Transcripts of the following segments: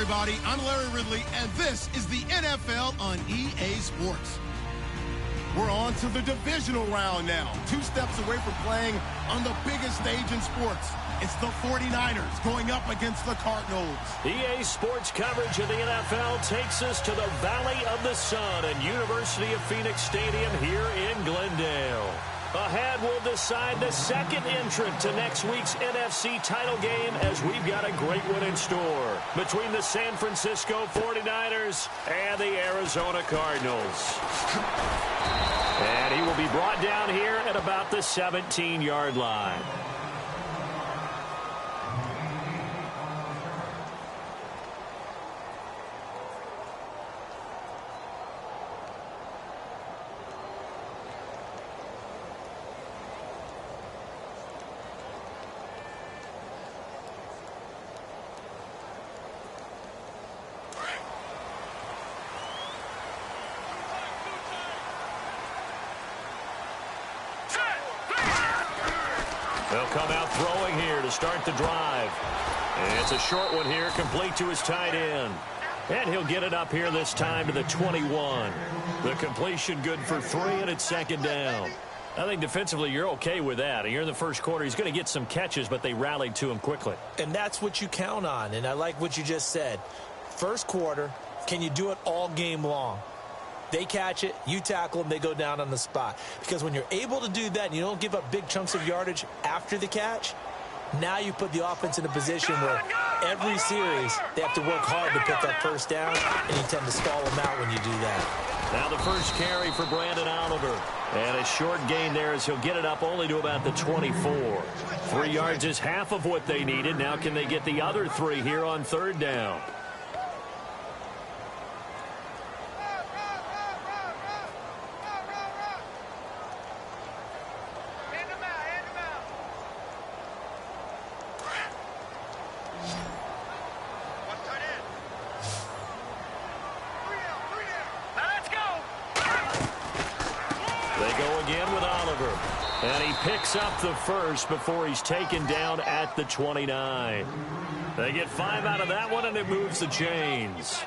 everybody. I'm Larry Ridley, and this is the NFL on EA Sports. We're on to the divisional round now. 2 steps away from playing on the biggest stage in sports. It's the 49ers going up against the Cardinals. EA Sports coverage of the NFL takes us to the Valley of the Sun at University of Phoenix Stadium here in Glendale. Ahead, we'll decide the second entrant to next week's NFC title game as we've got a great one in store between the San Francisco 49ers and the Arizona Cardinals. And he will be brought down here at about the 17-yard line. They'll come out throwing here to start the drive. And it's a short one here, complete to his tight end. And he'll get it up here this time to the 21. The completion good for 3, and it's second down. I think defensively you're okay with that. Here in the first quarter, he's going to get some catches, but they rallied to him quickly. And that's what you count on, and I like what you just said. First quarter, can you do it all game long? They catch it, you tackle them, they go down on the spot. Because when you're able to do that and you don't give up big chunks of yardage after the catch, now you put the offense in a position where every series they have to work hard to pick up first down, and you tend to stall them out when you do that. Now the first carry for Brandon Oliver. And a short gain there as he'll get it up only to about the 24. 3 yards is half of what they needed. Now can they get the other 3 here on third down? And he picks up the first before he's taken down at the 29. They get 5 out of that one, and it moves the chains.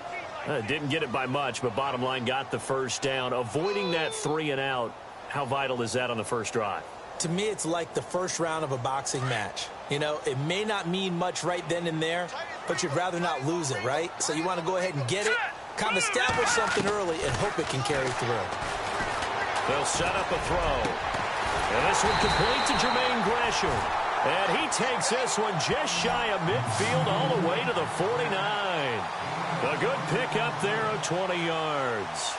Didn't get it by much, but bottom line got the first down. Avoiding that 3 and out, how vital is that on the first drive? To me, it's like the first round of a boxing match. You know, it may not mean much right then and there, but you'd rather not lose it, right? So you want to go ahead and get it, kind of establish something early, and hope it can carry through. They'll set up a throw. And this one complete to Jermaine Gresham. And he takes this one just shy of midfield all the way to the 49. A good pickup there of 20 yards.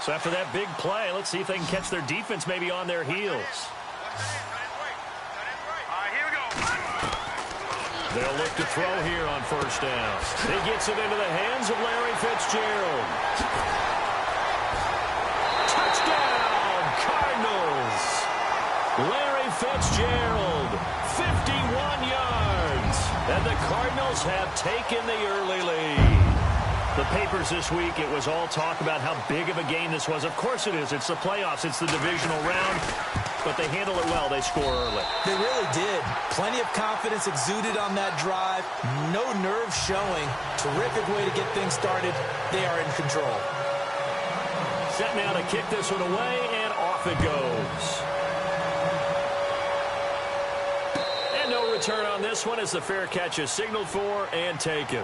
So after that big play, let's see if they can catch their defense maybe on their heels. They'll look to throw here on first down. He gets it into the hands of Larry Fitzgerald. Touchdown, Cardinals. Larry Fitzgerald, 51 yards. And the Cardinals have taken the early lead. The papers this week, it was all talk about how big of a game this was. Of course it is. It's the playoffs. It's the divisional round. But they handle it well. They score early. They really did. Plenty of confidence exuded on that drive. No nerves showing. Terrific way to get things started. They are in control. Set now to kick this one away, and off it goes. And no return on this one as the fair catch is signaled for and taken.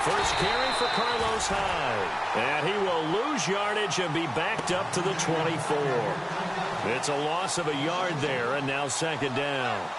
First carry for Carlos Hyde. And he will lose yardage and be backed up to the 24. It's a loss of a yard there, and now second down.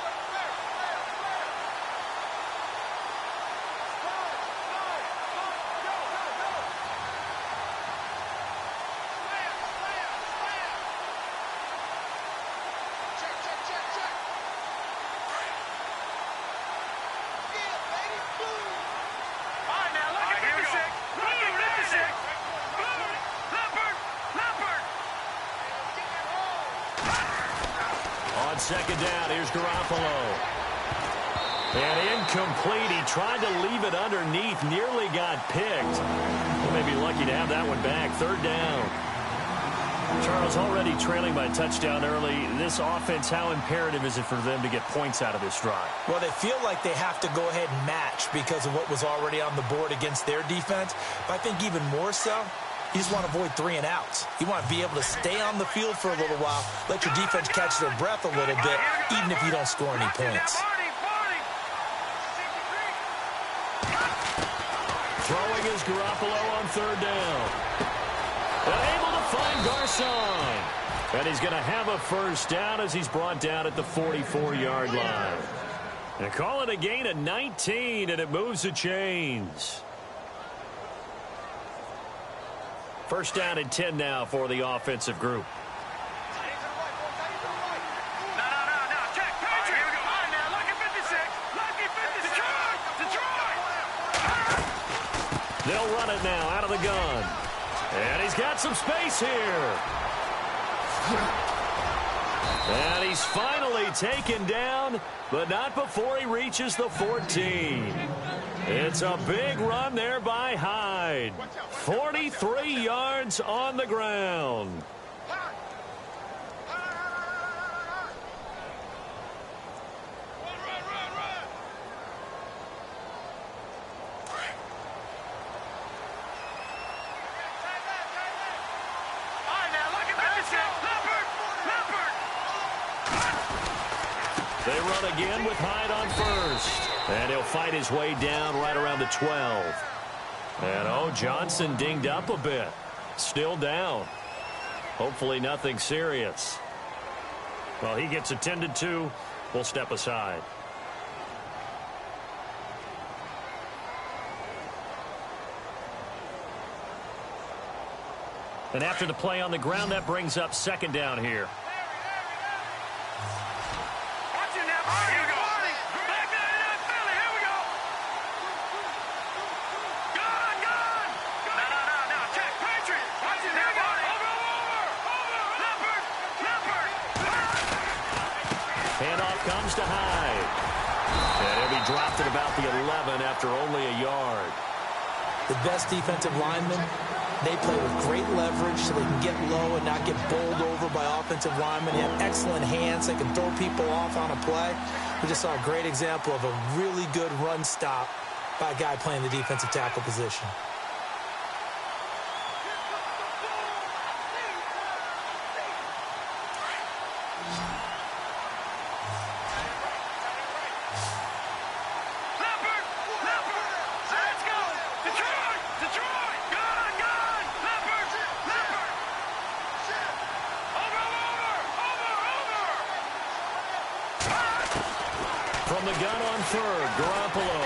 Second down, here's Garoppolo. And incomplete. He tried to leave it underneath, nearly got picked. He may be lucky to have that one back. Third down. Charles, already trailing by a touchdown early. This offense, how imperative is it for them to get points out of this drive? Well, they feel like they have to go ahead and match because of what was already on the board against their defense. But I think even more so, you just want to avoid 3 and outs. You want to be able to stay on the field for a little while, let your defense catch their breath a little bit, even if you don't score any points. Throwing is Garoppolo on third down. And able to find Garcon. And he's going to have a first down as he's brought down at the 44-yard line. And call it a gain of 19, and it moves the chains. First down and 10 now for the offensive group. They'll run it now out of the gun. And he's got some space here. And he's finally taken down, but not before he reaches the 14. It's a big run there by Hyde. 43 yards on the ground. They run again with Hyde on first. And he'll fight his way down right around the 12. And, Johnson dinged up a bit. Still down. Hopefully nothing serious. Well, he gets attended to. We'll step aside. And after the play on the ground, that brings up second down here. Comes to Hyde. And he'll be dropped at about the 11 after only a yard. The best defensive linemen, they play with great leverage so they can get low and not get bowled over by offensive linemen. They have excellent hands. They can throw people off on a play. We just saw a great example of a really good run stop by a guy playing the defensive tackle position. From the gun on third, Garoppolo.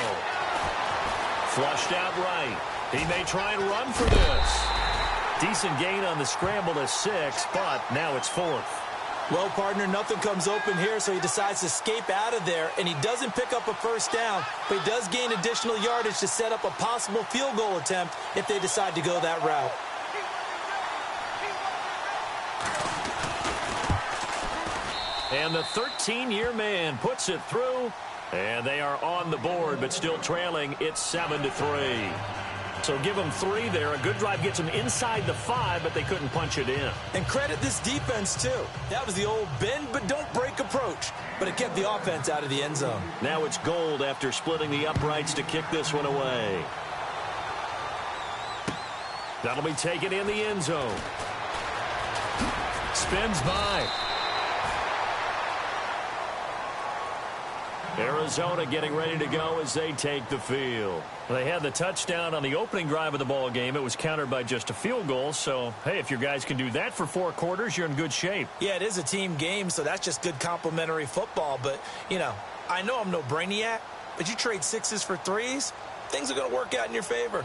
Flushed out right. He may try and run for this. Decent gain on the scramble to 6, but now it's 4th. Well, partner, nothing comes open here, so he decides to escape out of there, and he doesn't pick up a first down, but he does gain additional yardage to set up a possible field goal attempt if they decide to go that route. And the 13-year man puts it through, and they are on the board, but still trailing. It's 7-3. So give them 3 there. A good drive gets them inside the 5, but they couldn't punch it in. And credit this defense, too. That was the old bend but don't break approach, but it kept the offense out of the end zone. Now it's Gold after splitting the uprights to kick this one away. That'll be taken in the end zone. Spins by. Arizona getting ready to go as they take the field. They had the touchdown on the opening drive of the ball game. It was countered by just a field goal. So, hey, if your guys can do that for 4 quarters, you're in good shape. Yeah, it is a team game, so that's just good complementary football. But, you know, I know I'm no brainiac, but you trade 6s for 3s, things are going to work out in your favor.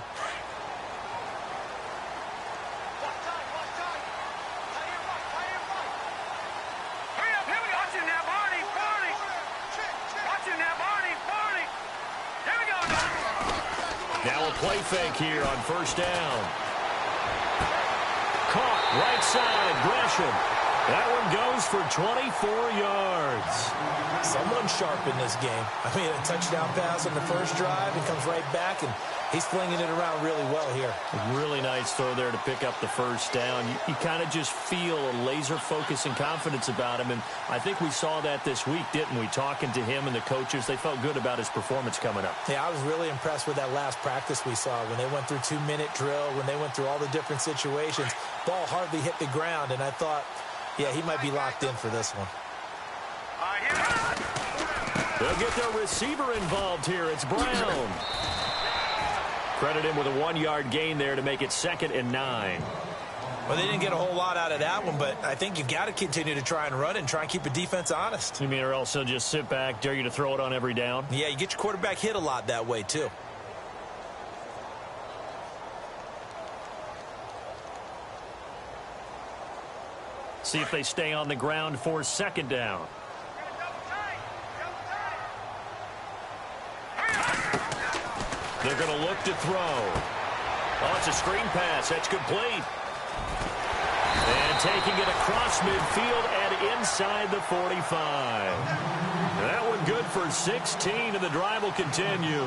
Now a play fake here on first down. Caught right side, Gresham. That one goes for 24 yards. Someone's sharp in this game. I mean, a touchdown pass on the first drive and comes right back, and he's flinging it around really well here. Really nice throw there to pick up the first down. You kind of just feel a laser focus and confidence about him, and I think we saw that this week, didn't we? Talking to him and the coaches, they felt good about his performance coming up. Yeah, I was really impressed with that last practice we saw when they went through 2-minute drill, when they went through all the different situations. Ball hardly hit the ground, and I thought, yeah, he might be locked in for this one. They'll get their receiver involved here. It's Brown. Credit him with a 1-yard gain there to make it 2nd and 9. Well, they didn't get a whole lot out of that one, but I think you've got to continue to try and run and try and keep the defense honest. You mean, or else they'll just sit back, dare you to throw it on every down? Yeah, you get your quarterback hit a lot that way, too. See if they stay on the ground for 2nd down. They're going to look to throw. Oh, it's a screen pass. That's complete. And taking it across midfield and inside the 45. That one good for 16, and the drive will continue.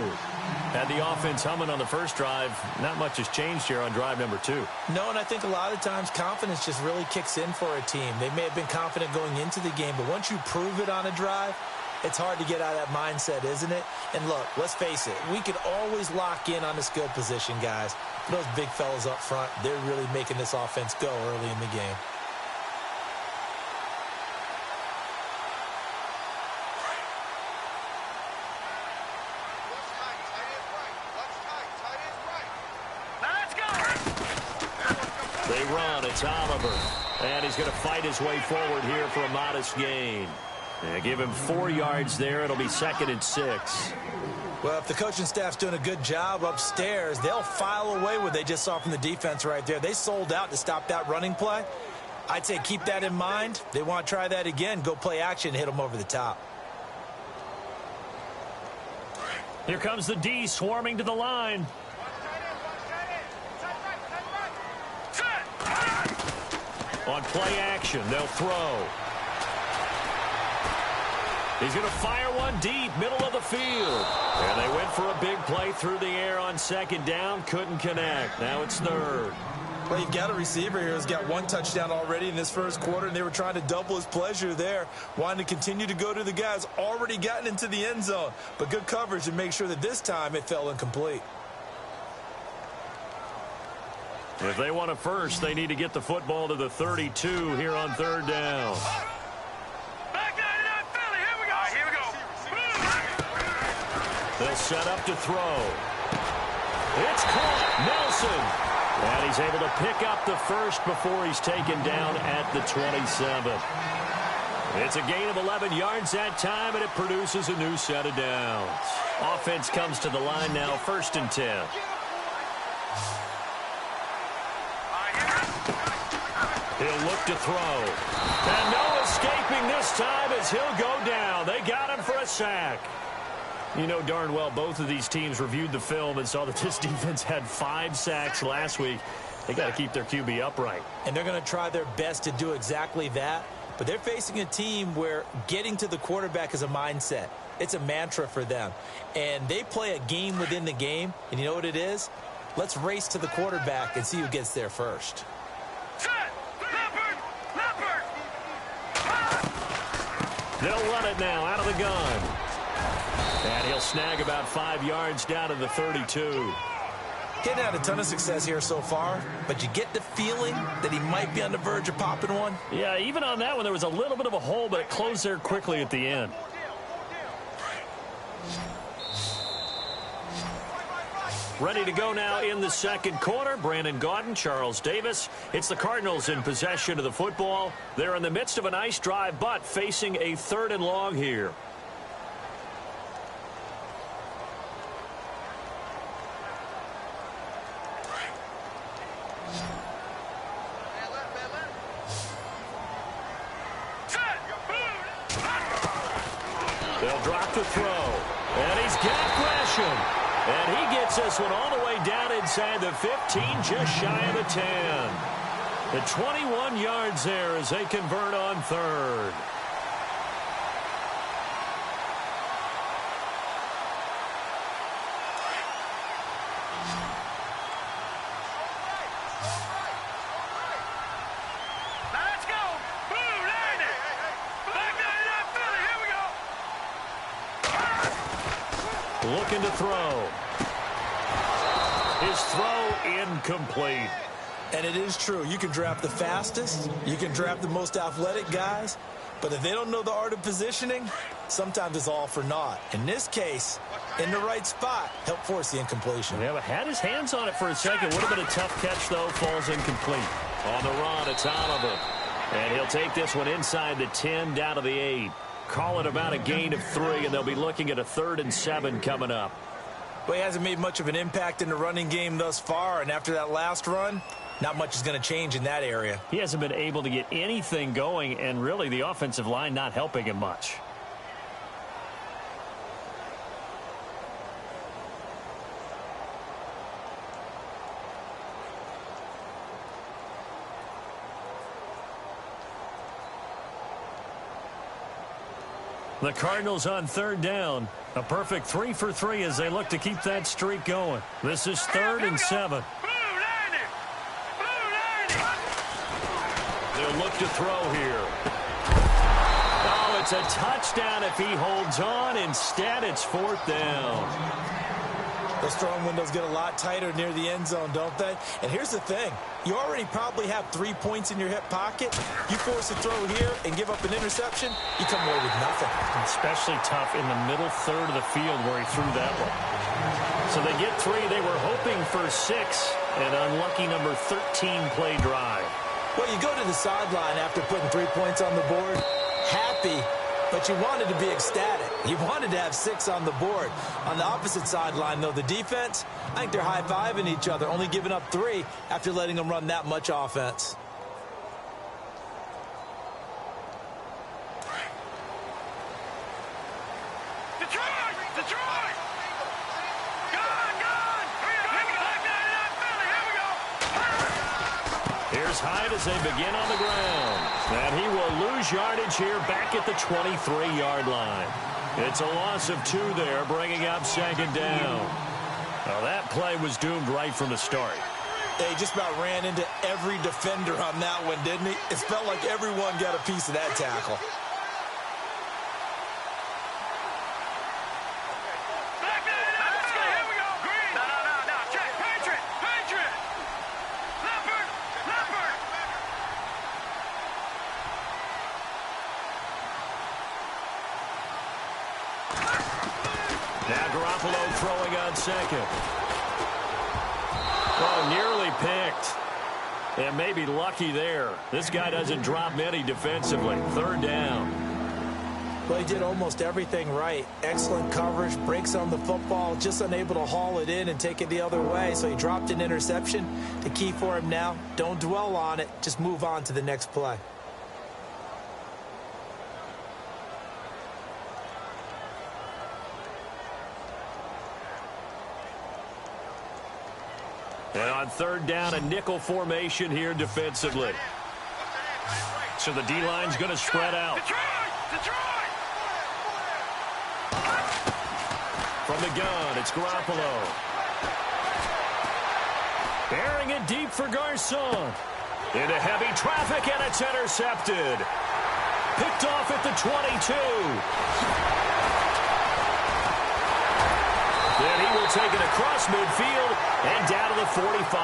Had the offense humming on the first drive. Not much has changed here on drive number 2. No, and I think a lot of times confidence just really kicks in for a team. They may have been confident going into the game, but once you prove it on a drive, it's hard to get out of that mindset, isn't it? And look, let's face it, we can always lock in on the skill position, guys. Those big fellas up front, they're really making this offense go early in the game. They run. It's Oliver. And he's going to fight his way forward here for a modest gain. And give him 4 yards there. It'll be 2nd and 6. Well, if the coaching staff's doing a good job upstairs, they'll file away what they just saw from the defense right there. They sold out to stop that running play. I'd say keep that in mind. They want to try that again. Go play action, hit them over the top. Here comes the D swarming to the line. On play action, they'll throw. He's going to fire one deep, middle of the field. And they went for a big play through the air on 2nd down. Couldn't connect. Now it's 3rd. Well, you've got a receiver here who's got 1 touchdown already in this first quarter, and they were trying to double his pleasure there, wanting to continue to go to the guys already gotten into the end zone. But good coverage to make sure that this time it fell incomplete. If they want a first, they need to get the football to the 32 here on 3rd down. They'll set up to throw. It's caught. Nelson. And he's able to pick up the first before he's taken down at the 27. It's a gain of 11 yards that time, and it produces a new set of downs. Offense comes to the line now, 1st and 10. He'll look to throw. And no escaping this time as he'll go down. They got him for a sack. You know darn well both of these teams reviewed the film and saw that this defense had 5 sacks last week. They got to keep their QB upright. And they're going to try their best to do exactly that. But they're facing a team where getting to the quarterback is a mindset. It's a mantra for them. And they play a game within the game. And you know what it is? Let's race to the quarterback and see who gets there first. They'll run it now out of the gun. And he'll snag about 5 yards down to the 32. Getting had a ton of success here so far, but you get the feeling that he might be on the verge of popping one. Yeah, even on that one, there was a little bit of a hole, but it closed there quickly at the end. Ready to go now in the second quarter. Brandon Gaudin, Charles Davis. It's the Cardinals in possession of the football. They're in the midst of a nice drive, but facing a 3rd and long here. They'll drop the throw. And he's got Gresham. And he gets this one all the way down inside the 15, just shy of the 10. The 21 yards there as they convert on 3rd. Looking to throw. His throw incomplete. And it is true. You can draft the fastest. You can draft the most athletic guys. But if they don't know the art of positioning, sometimes it's all for naught. In this case, in the right spot, help force the incompletion. Yeah, but had his hands on it for a second. Would have been a tough catch, though. Falls incomplete. On the run, it's Oliver. And he'll take this one inside the 10, down to the 8. Call it about a gain of 3, and they'll be looking at a 3rd and 7 coming up. Well, he hasn't made much of an impact in the running game thus far, and after that last run, not much is going to change in that area. He hasn't been able to get anything going, and really the offensive line not helping him much. The Cardinals on 3rd down. A perfect 3 for 3 as they look to keep that streak going. This is 3rd and 7. They'll look to throw here. Oh, it's a touchdown if he holds on. Instead, it's 4th down. Those throwing windows get a lot tighter near the end zone, don't they? And here's the thing. You already probably have 3 points in your hip pocket. You force a throw here and give up an interception, you come away with nothing. Especially tough in the middle 3rd of the field where he threw that one. So they get 3. They were hoping for 6. An unlucky number 13 play drive. Well, you go to the sideline after putting 3 points on the board, happy, but you wanted to be ecstatic. You wanted to have 6 on the board. On the opposite sideline, though, the defense, I think they're high-fiving each other, only giving up 3 after letting them run that much offense. Here's Hyde as they begin on the ground. And he will lose yardage here back at the 23-yard line. It's a loss of 2 there, bringing up 2nd down. Well, that play was doomed right from the start. He just about ran into every defender on that one, didn't he? It felt like everyone got a piece of that tackle. Now Garoppolo throwing on 2nd. Oh, nearly picked. And maybe lucky there. This guy doesn't drop many defensively. 3rd down. Well, he did almost everything right. Excellent coverage, breaks on the football, just unable to haul it in and take it the other way. So he dropped an interception. The key for him now, don't dwell on it. Just move on to the next play. And on 3rd down, a nickel formation here defensively. So the D-line's going to spread out. From the gun, it's Garoppolo. Bearing it deep for Garcon. Into heavy traffic, and it's intercepted. Picked off at the 22. Then he will take it across midfield and down to the 45.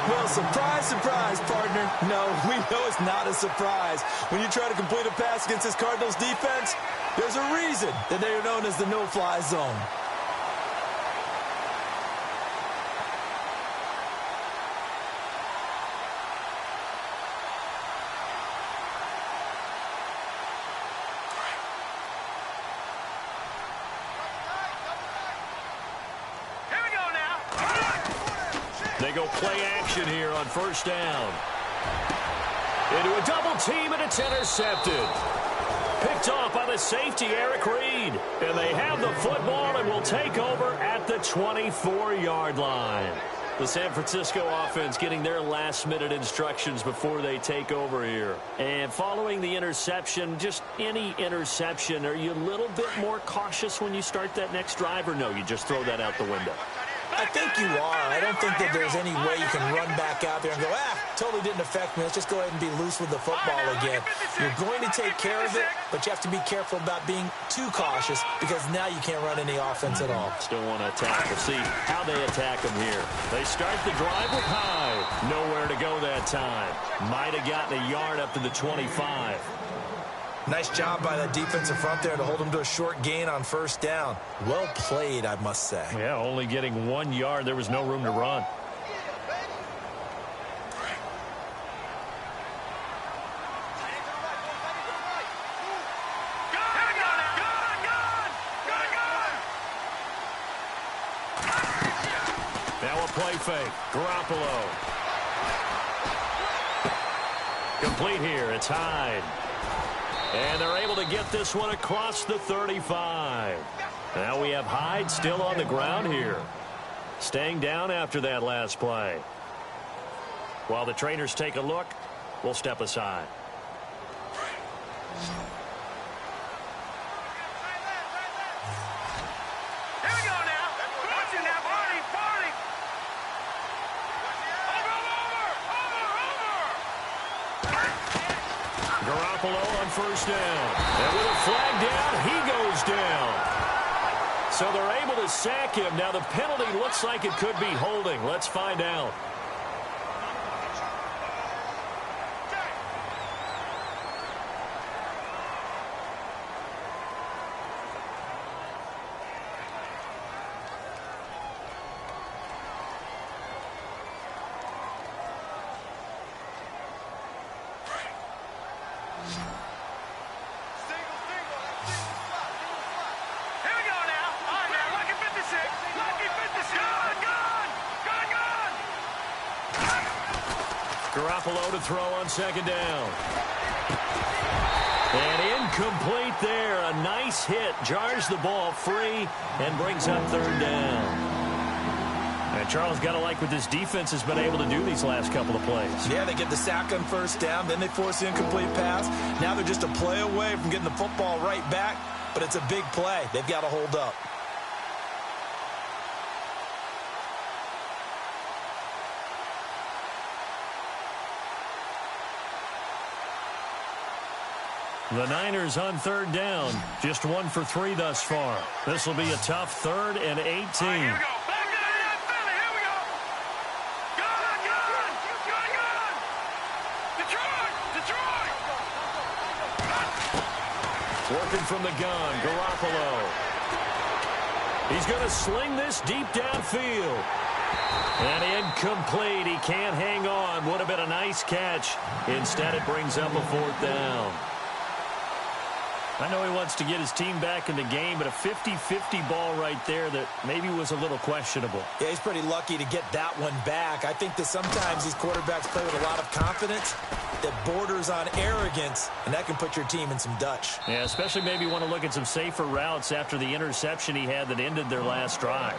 Well, surprise, surprise, partner. No, we know it's not a surprise. When you try to complete a pass against this Cardinals defense, there's a reason that they are known as the no-fly zone. They go play action here on first down. Into a double team, and it's intercepted. Picked off by the safety, Eric Reed. And they have the football and will take over at the 24-yard line. The San Francisco offense getting their last-minute instructions before they take over here. And following the interception, just any interception, are you a little bit more cautious when you start that next drive, or no, you just throw that out the window? I think you are. I don't think that there's any way you can run back out there and go, totally didn't affect me. Let's just go ahead and be loose with the football again. You're going to take care of it, but you have to be careful about being too cautious because now you can't run any offense at all. Still want to attack. We'll see how they attack them here. They start the drive with Hyde. Nowhere to go that time. Might have gotten a yard up to the 25. Nice job by that defensive front there to hold them to a short gain on first down. Well played, I must say. Yeah, only getting 1 yard. There was no room to run. Now a play fake. Garoppolo. Complete here. It's Hyde. And they're able to get this one across the 35. Now we have Hyde still on the ground here. Staying down after that last play. While the trainers take a look, we'll step aside. Here we go now. Watch it now, Barney. Garoppolo on first down. And with a flag down, he goes down. So they're able to sack him. Now the penalty looks like it could be holding. Let's find out. Garoppolo to throw on second down. And incomplete there. A nice hit. Jars the ball free and brings up third down. And Charles, got to like what this defense has been able to do these last couple of plays. Yeah, they get the sack on first down. Then they force the incomplete pass. Now they're just a play away from getting the football right back. But it's a big play. They've got to hold up. The Niners on third down. Just 1 for 3 thus far. This will be a tough 3rd and 18. Here we go. Back to Philly. Here we go. Gun. Detroit. Working from the gun, Garoppolo. He's going to sling this deep downfield. And incomplete. He can't hang on. Would have been a nice catch. Instead, it brings up a 4th down. I know he wants to get his team back in the game, but a 50-50 ball right there that maybe was a little questionable. Yeah, he's pretty lucky to get that one back. I think that sometimes these quarterbacks play with a lot of confidence that borders on arrogance, and that can put your team in some Dutch. Yeah, especially maybe want to look at some safer routes after the interception he had that ended their last drive.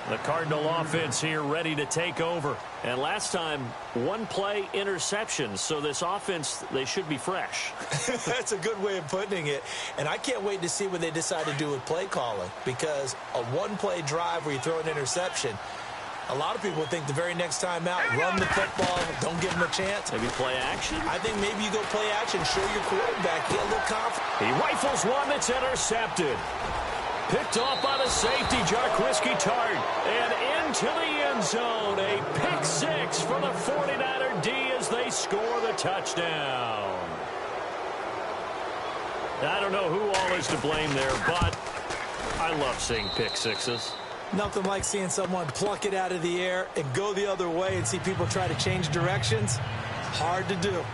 The Cardinal offense here ready to take over. And last time, 1-play interceptions. So this offense, they should be fresh. That's a good way of putting it. And I can't wait to see what they decide to do with play calling. Because a 1-play drive where you throw an interception, a lot of people think the very next time out, run the football, don't give them a chance. Maybe play action? I think maybe you go play action, show your quarterback, get a little confidence. He rifles one that's intercepted. Picked off by the safety, Jaquiski Tartt. And into the end zone. A pick 6 for the 49er D as they score the touchdown. I don't know who all is to blame there, but I love seeing pick 6s. Nothing like seeing someone pluck it out of the air and go the other way and see people try to change directions. Hard to do.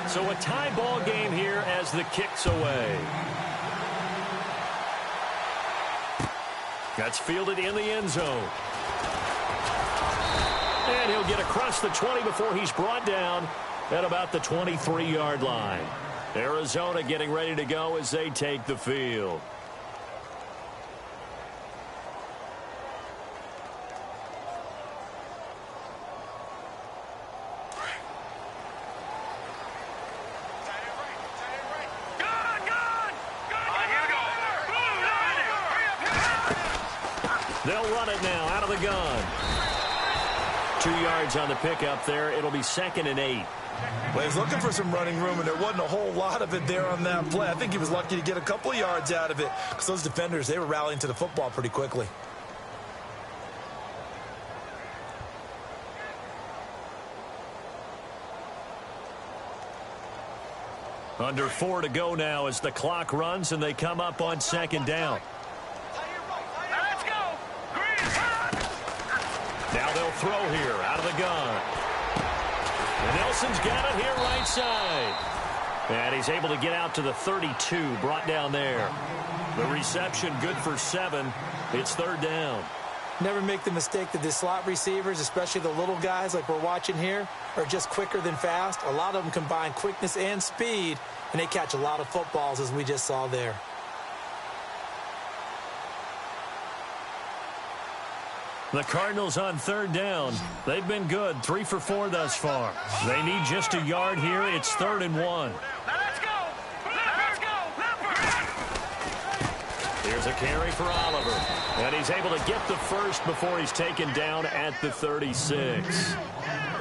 So a tie ball game here as the kick's away. That's fielded in the end zone. And he'll get across the 20 before he's brought down at about the 23-yard line. Arizona getting ready to go as they take the field. They'll run it now out of the gun. 2 yards on the pickup there. It'll be 2nd and 8. Well, he was looking for some running room, and there wasn't a whole lot of it there on that play. I think he was lucky to get a couple of yards out of it because those defenders, they were rallying to the football pretty quickly. Under 4 to go now as the clock runs and they come up on 2nd down. Now they'll throw here out of the gun. And Nelson's got it here right side. And he's able to get out to the 32, brought down there. The reception good for 7. It's 3rd down. Never make the mistake that the slot receivers, especially the little guys like we're watching here, are just quicker than fast. A lot of them combine quickness and speed, and they catch a lot of footballs, as we just saw there. The Cardinals on 3rd down. They've been good, 3 for 4 thus far. They need just a yard here. It's 3rd and 1. Let's go! Let's go! Here's a carry for Oliver. And he's able to get the first before he's taken down at the 36.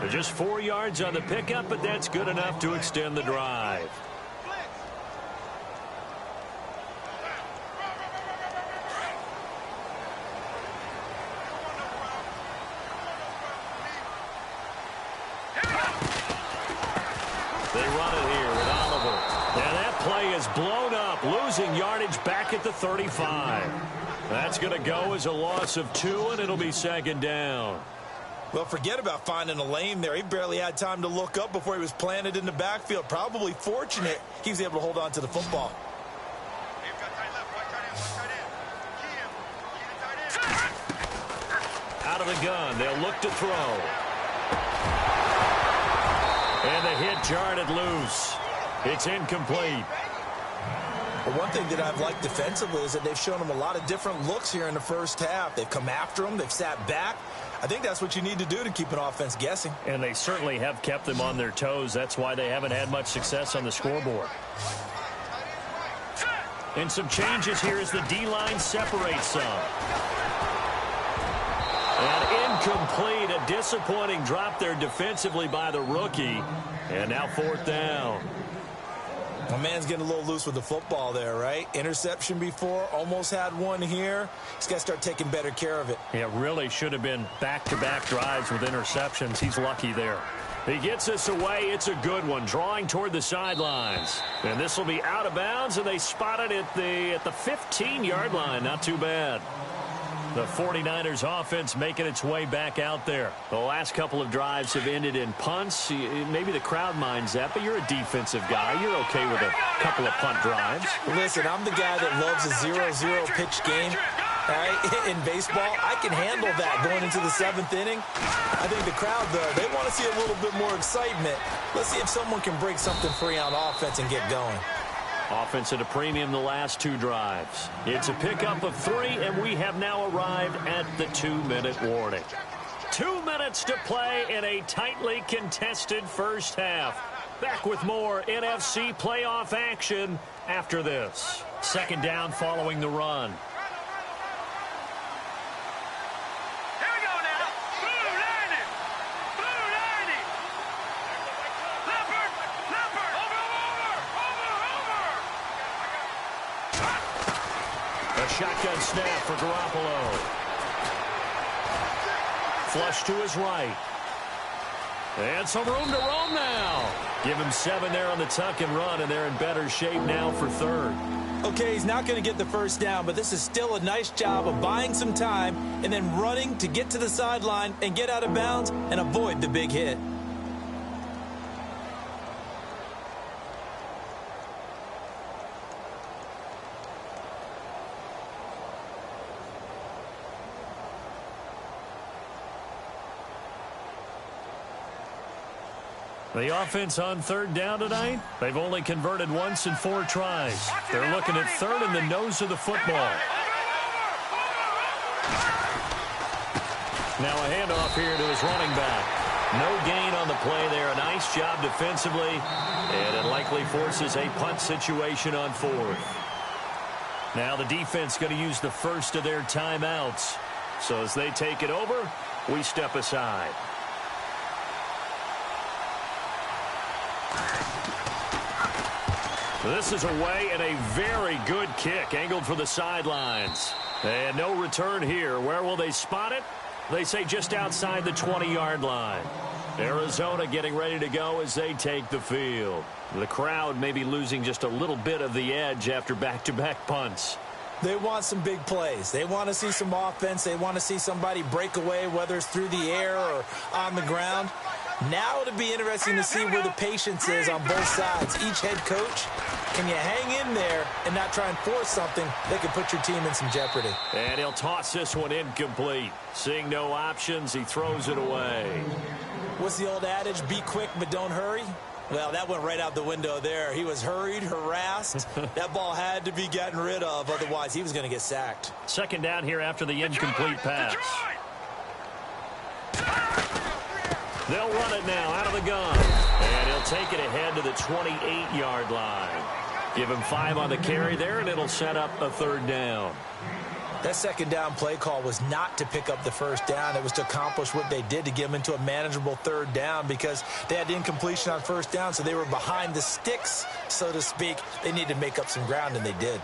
Just 4 yards on the pickup, but that's good enough to extend the drive. They run it here with Oliver. And that play is blown up, losing yardage back at the 35. That's going to go as a loss of 2, and it'll be 2nd down. Well, forget about finding a lane there. He barely had time to look up before he was planted in the backfield. Probably fortunate he was able to hold on to the football. Out of the gun, they'll look to throw. And the hit jarred it loose. It's incomplete. But one thing that I've liked defensively is that they've shown him a lot of different looks here in the first half. They've come after him. They've sat back. I think that's what you need to do to keep an offense guessing. And they certainly have kept them on their toes. That's why they haven't had much success on the scoreboard. And some changes here as the D-line separates some. And incomplete, a disappointing drop there defensively by the rookie. And now 4th down. My man's getting a little loose with the football there, right? Interception before, almost had one here. He's got to start taking better care of it. It really should have been back-to-back drives with interceptions. He's lucky there. He gets this away. It's a good one, drawing toward the sidelines. And this will be out of bounds, and they spot it at the 15-yard line. Not too bad. The 49ers offense making its way back out there. The last couple of drives have ended in punts. Maybe the crowd minds that, but you're a defensive guy. You're okay with a couple of punt drives. Listen, I'm the guy that loves a 0-0 pitch game. Right? In baseball, I can handle that going into the 7th inning. I think the crowd, though, they want to see a little bit more excitement. Let's see if someone can break something free on offense and get going. Offense at a premium the last 2 drives. It's a pickup of 3, and we have now arrived at the 2-minute warning. 2 minutes to play in a tightly contested first half. Back with more NFC playoff action after this. 2nd down following the run. Shotgun snap for Garoppolo. Flush to his right. And some room to roam now. Give him 7 there on the tuck and run, and they're in better shape now for 3rd. Okay, he's not going to get the first down, but this is still a nice job of buying some time and then running to get to the sideline and get out of bounds and avoid the big hit. The offense on third down tonight, they've only converted once in 4 tries. They're looking at third in the nose of the football. Now a handoff here to his running back. No gain on the play there. A nice job defensively, and it likely forces a punt situation on 4th. Now the defense going to use the first of their timeouts. So as they take it over, we step aside. This is away and a very good kick angled for the sidelines. And no return here. Where will they spot it? They say just outside the 20-yard line. Arizona getting ready to go as they take the field. The crowd may be losing just a little bit of the edge after back-to-back punts. They want some big plays. They want to see some offense. They want to see somebody break away, whether it's through the air or on the ground. Now it'll be interesting to see where the patience is on both sides. Each head coach, can you hang in there and not try and force something that could put your team in some jeopardy? And he'll toss this one incomplete. Seeing no options, he throws it away. What's the old adage? Be quick, but don't hurry. Well, that went right out the window there. He was hurried, harassed. That ball had to be gotten rid of. Otherwise, he was going to get sacked. Second down here after the incomplete pass. They'll run it now out of the gun. And he'll take it ahead to the 28-yard line. Give him 5 on the carry there, and it'll set up a third down. That second down play call was not to pick up the first down. It was to accomplish what they did, to get them into a manageable third down, because they had incompletion on first down, so they were behind the sticks, so to speak. They needed to make up some ground, and they did.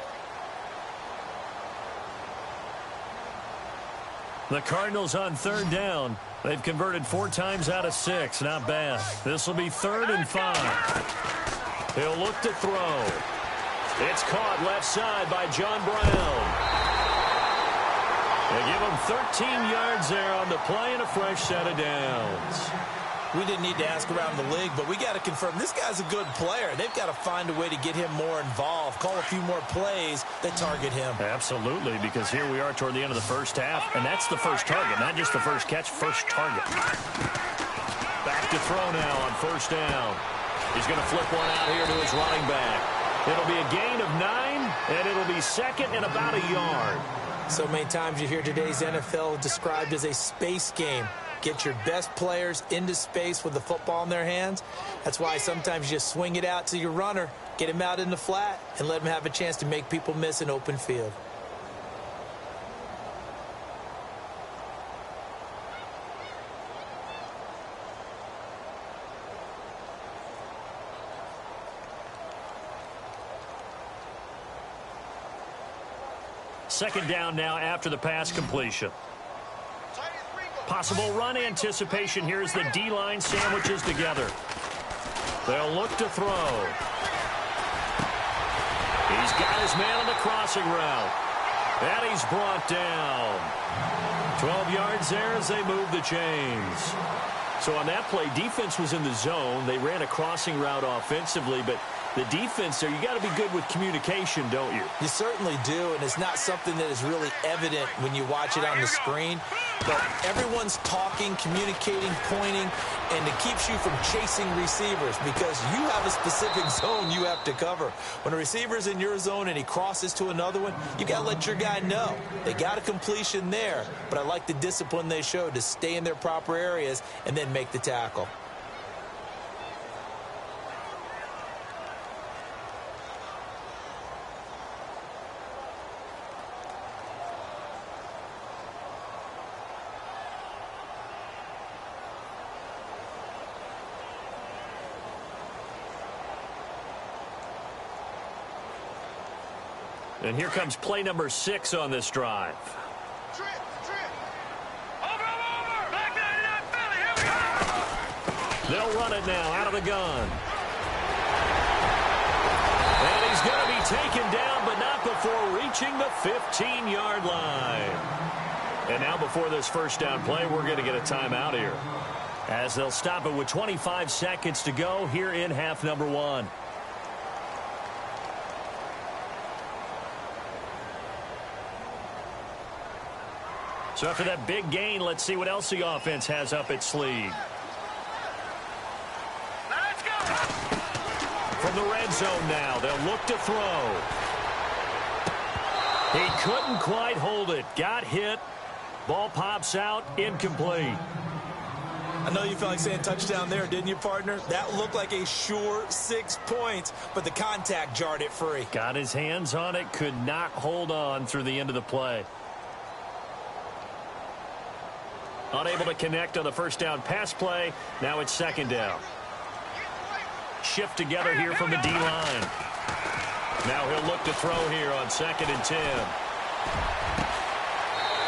The Cardinals on third down. They've converted 4 times out of 6. Not bad. This will be 3rd and 5. He'll look to throw. It's caught left side by John Brown. They give him 13 yards there on the play and a fresh set of downs. We didn't need to ask around the league, but we got to confirm this guy's a good player. They've got to find a way to get him more involved, call a few more plays that target him. Absolutely, because here we are toward the end of the first half, and that's the first target, not just the first catch, first target. Back to throw now on first down. He's going to flip one out here to his running back. It'll be a gain of 9, and it'll be second and about a yard. So many times you hear today's NFL described as a space game. Get your best players into space with the football in their hands. That's why sometimes you just swing it out to your runner, get him out in the flat, and let him have a chance to make people miss an open field. Second down now after the pass completion. Possible run anticipation here as the D-line sandwiches together. They'll look to throw. He's got his man on the crossing route. And he's brought down. 12 yards there as they move the chains. So on that play, defense was in the zone. They ran a crossing route offensively, but the defense there, you got to be good with communication, don't you? You certainly do, and it's not something that is really evident when you watch it on the screen. But everyone's talking, communicating, pointing, and it keeps you from chasing receivers because you have a specific zone you have to cover. When a receiver's in your zone and he crosses to another one, you got to let your guy know. They got a completion there, but I like the discipline they showed to stay in their proper areas and then make the tackle. And here comes play number 6 on this drive. Over. Back there, Philly. Here we go. They'll run it now out of the gun. And he's going to be taken down, but not before reaching the 15-yard line. And now before this first down play, we're going to get a timeout here, as they'll stop it with 25 seconds to go here in half number 1. So after that big gain, let's see what else the offense has up its sleeve. Nice. from the red zone now. They'll look to throw. He couldn't quite hold it. Got hit. Ball pops out. Incomplete. I know you felt like saying touchdown there, didn't you, partner? That looked like a sure 6 points, but the contact jarred it free. Got his hands on it. Could not hold on through the end of the play. Unable to connect on the first down pass play. Now it's second down. Shift together here from the D-line. Now he'll look to throw here on 2nd and 10.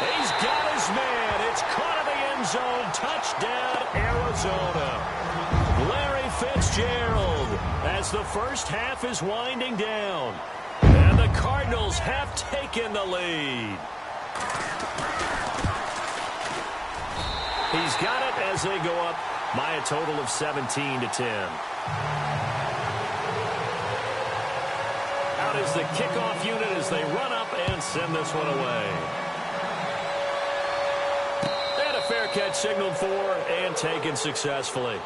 He's got his man. It's caught in the end zone. Touchdown, Arizona. Larry Fitzgerald as the first half is winding down. And the Cardinals have taken the lead. He's got it as they go up by a total of 17-10. Out is the kickoff unit as they run up and send this one away. And a fair catch signaled for and taken successfully.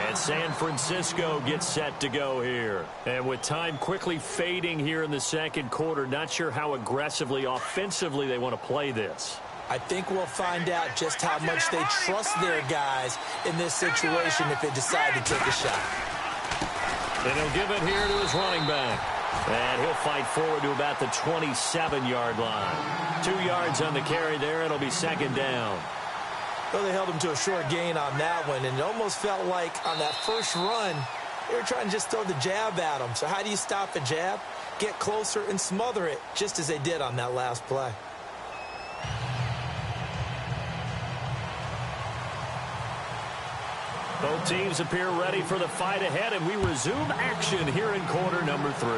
And San Francisco gets set to go here. And with time quickly fading here in the second quarter, not sure how aggressively, offensively they want to play this. I think we'll find out just how much they trust their guys in this situation if they decide to take a shot. And he'll give it here to his running back. And he'll fight forward to about the 27-yard line. 2 yards on the carry there. It'll be second down. Well, they held him to a short gain on that one, and it almost felt like on that first run, they were trying to just throw the jab at him. So how do you stop a jab? Get closer and smother it, just as they did on that last play. Both teams appear ready for the fight ahead, and we resume action here in quarter number 3.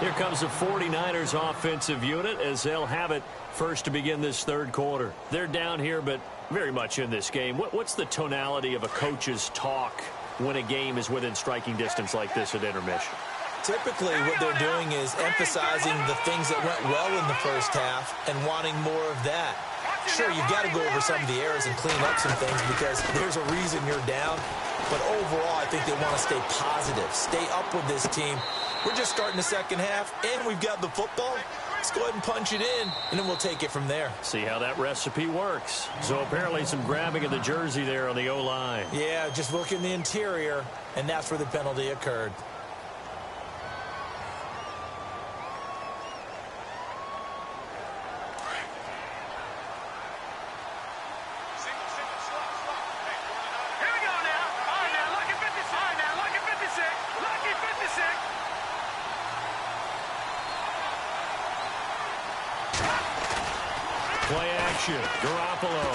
Here comes the 49ers offensive unit as they'll have it first to begin this third quarter. They're down here, but very much in this game. What's the tonality of a coach's talk when a game is within striking distance like this at intermission? Typically, what they're doing is emphasizing the things that went well in the first half and wanting more of that. Sure, you've got to go over some of the errors and clean up some things because there's a reason you're down. But overall, I think they want to stay positive, stay up with this team. We're just starting the second half, and we've got the football. Let's go ahead and punch it in, and then we'll take it from there. See how that recipe works. So apparently some grabbing of the jersey there on the O-line. Yeah, just look in the interior, and that's where the penalty occurred. Play action, Garoppolo.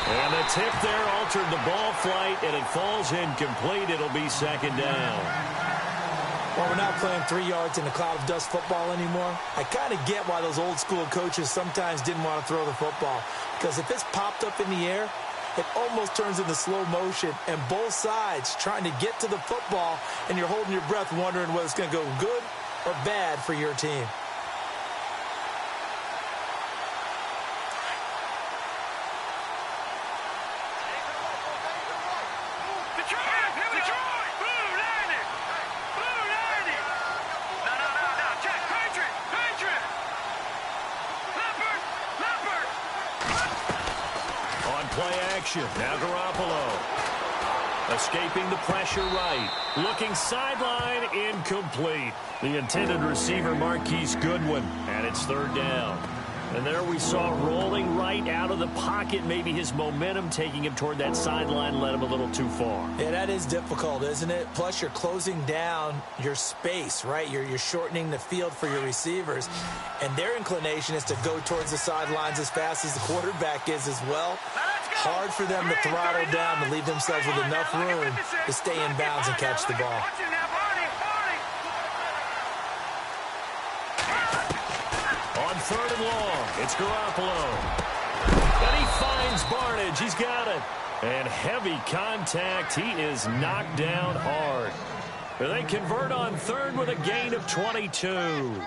And the tip there altered the ball flight, and it falls incomplete. It'll be second down. Well, we're not playing 3 yards in a cloud of dust football anymore. I kind of get why those old school coaches sometimes didn't want to throw the football. Because if it's popped up in the air, it almost turns into slow motion. And both sides trying to get to the football, and you're holding your breath wondering whether it's going to go good or bad for your team. Now Garoppolo escaping the pressure right. Looking sideline, incomplete. The intended receiver, Marquise Goodwin, and it's third down. And there we saw rolling right out of the pocket. Maybe his momentum taking him toward that sideline led him a little too far. Yeah, that is difficult, isn't it? Plus, you're closing down your space, right? You're shortening the field for your receivers. And their inclination is to go towards the sidelines as fast as the quarterback is as well. Hard for them to throttle down to leave themselves with enough room to stay in bounds and catch the ball. On third and long, it's Garoppolo. And he finds Barnidge. He's got it. And heavy contact. He is knocked down hard. They convert on third with a gain of 22.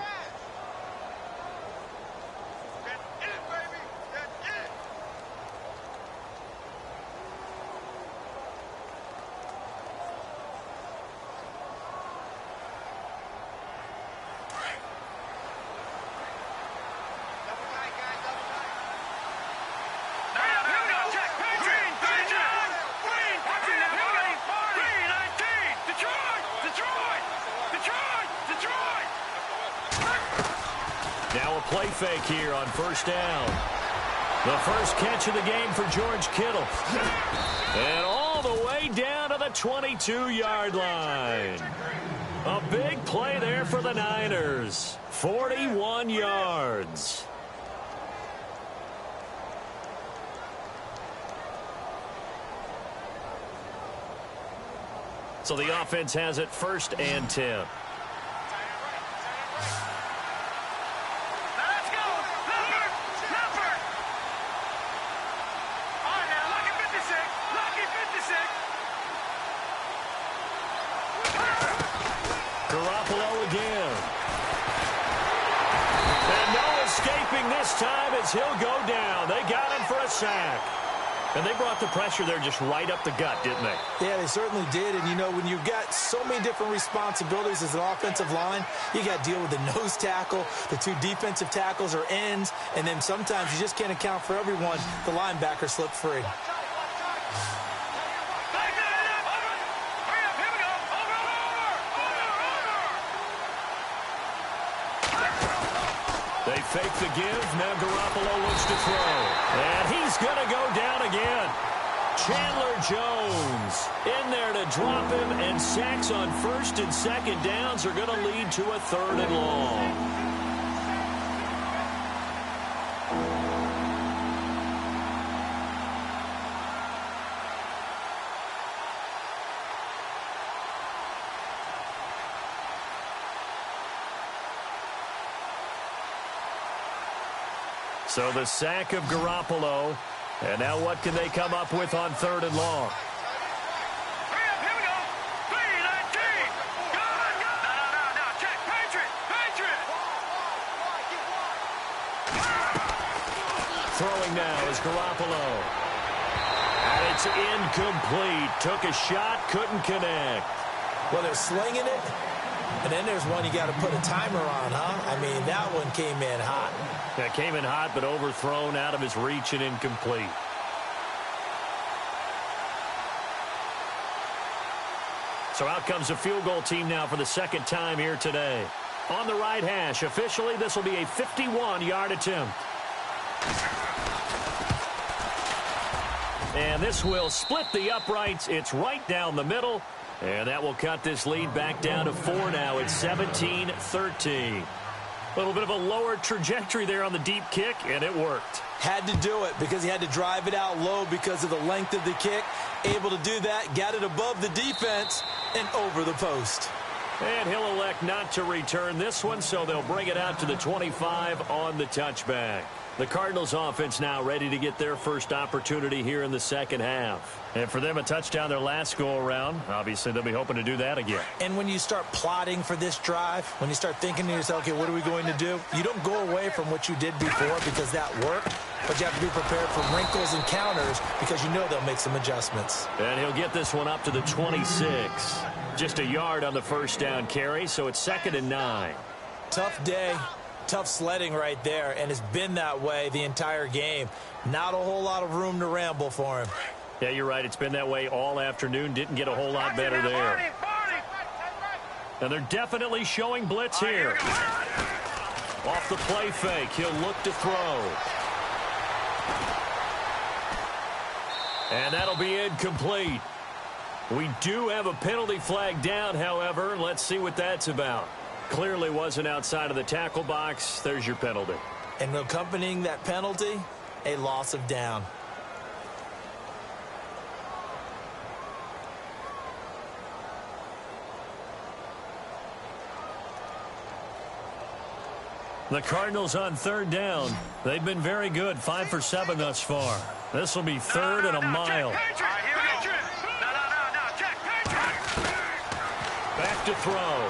Now a play fake here on first down. The first catch of the game for George Kittle. And all the way down to the 22-yard line. A big play there for the Niners. 41 yards. So the offense has it 1st and 10. Garoppolo again. And no escaping this time as he'll go down. They got him for a sack. And they brought the pressure there just right up the gut, didn't they? Yeah, they certainly did. And, you know, when you've got so many different responsibilities as an offensive line, you got to deal with the nose tackle, the 2 defensive tackles or ends, and then sometimes you just can't account for everyone. The linebacker slipped free. They fake the give. Now Garoppolo looks to throw. And he's going to go down again. Chandler Jones in there to drop him, and sacks on 1st and 2nd downs are going to lead to a 3rd and long. So the sack of Garoppolo. And now what can they come up with on 3rd and long? Here we go. 3-19. Good. No. Check. Patriot. Throwing now is Garoppolo. And it's incomplete. Took a shot, couldn't connect. Well, they're slinging it. And then there's one you got to put a timer on, huh? I mean, that one came in hot. That came in hot, but overthrown, out of his reach, and incomplete. So out comes a field goal team now for the 2nd time here today. On the right hash, officially, this will be a 51-yard attempt. And this will split the uprights. It's right down the middle. And that will cut this lead back down to 4 now. It's 17-13. A little bit of a lower trajectory there on the deep kick, and it worked. Had to do it because he had to drive it out low because of the length of the kick. Able to do that, got it above the defense and over the post. And he'll elect not to return this one, so they'll bring it out to the 25 on the touchback. The Cardinals offense now ready to get their first opportunity here in the 2nd half. And for them, a touchdown their last go-around. Obviously, they'll be hoping to do that again. And when you start plotting for this drive, when you start thinking to yourself, okay, what are we going to do? You don't go away from what you did before because that worked, but you have to be prepared for wrinkles and counters because you know they'll make some adjustments. And he'll get this one up to the 26. Just a yard on the first down carry, so it's 2nd and 9. Tough day. Tough sledding right there, and it's been that way the entire game. Not a whole lot of room to ramble for him. Yeah, you're right. It's been that way all afternoon. Didn't get a whole lot better there. And they're definitely showing blitz here. Off the play fake, he'll look to throw. And that'll be incomplete. We do have a penalty flag down, however. Let's see what that's about. Clearly wasn't outside of the tackle box. There's your penalty. And accompanying that penalty, a loss of down. The Cardinals on 3rd down. They've been very good, 5 for 7 thus far. This will be 3rd and a mile. Back to throw.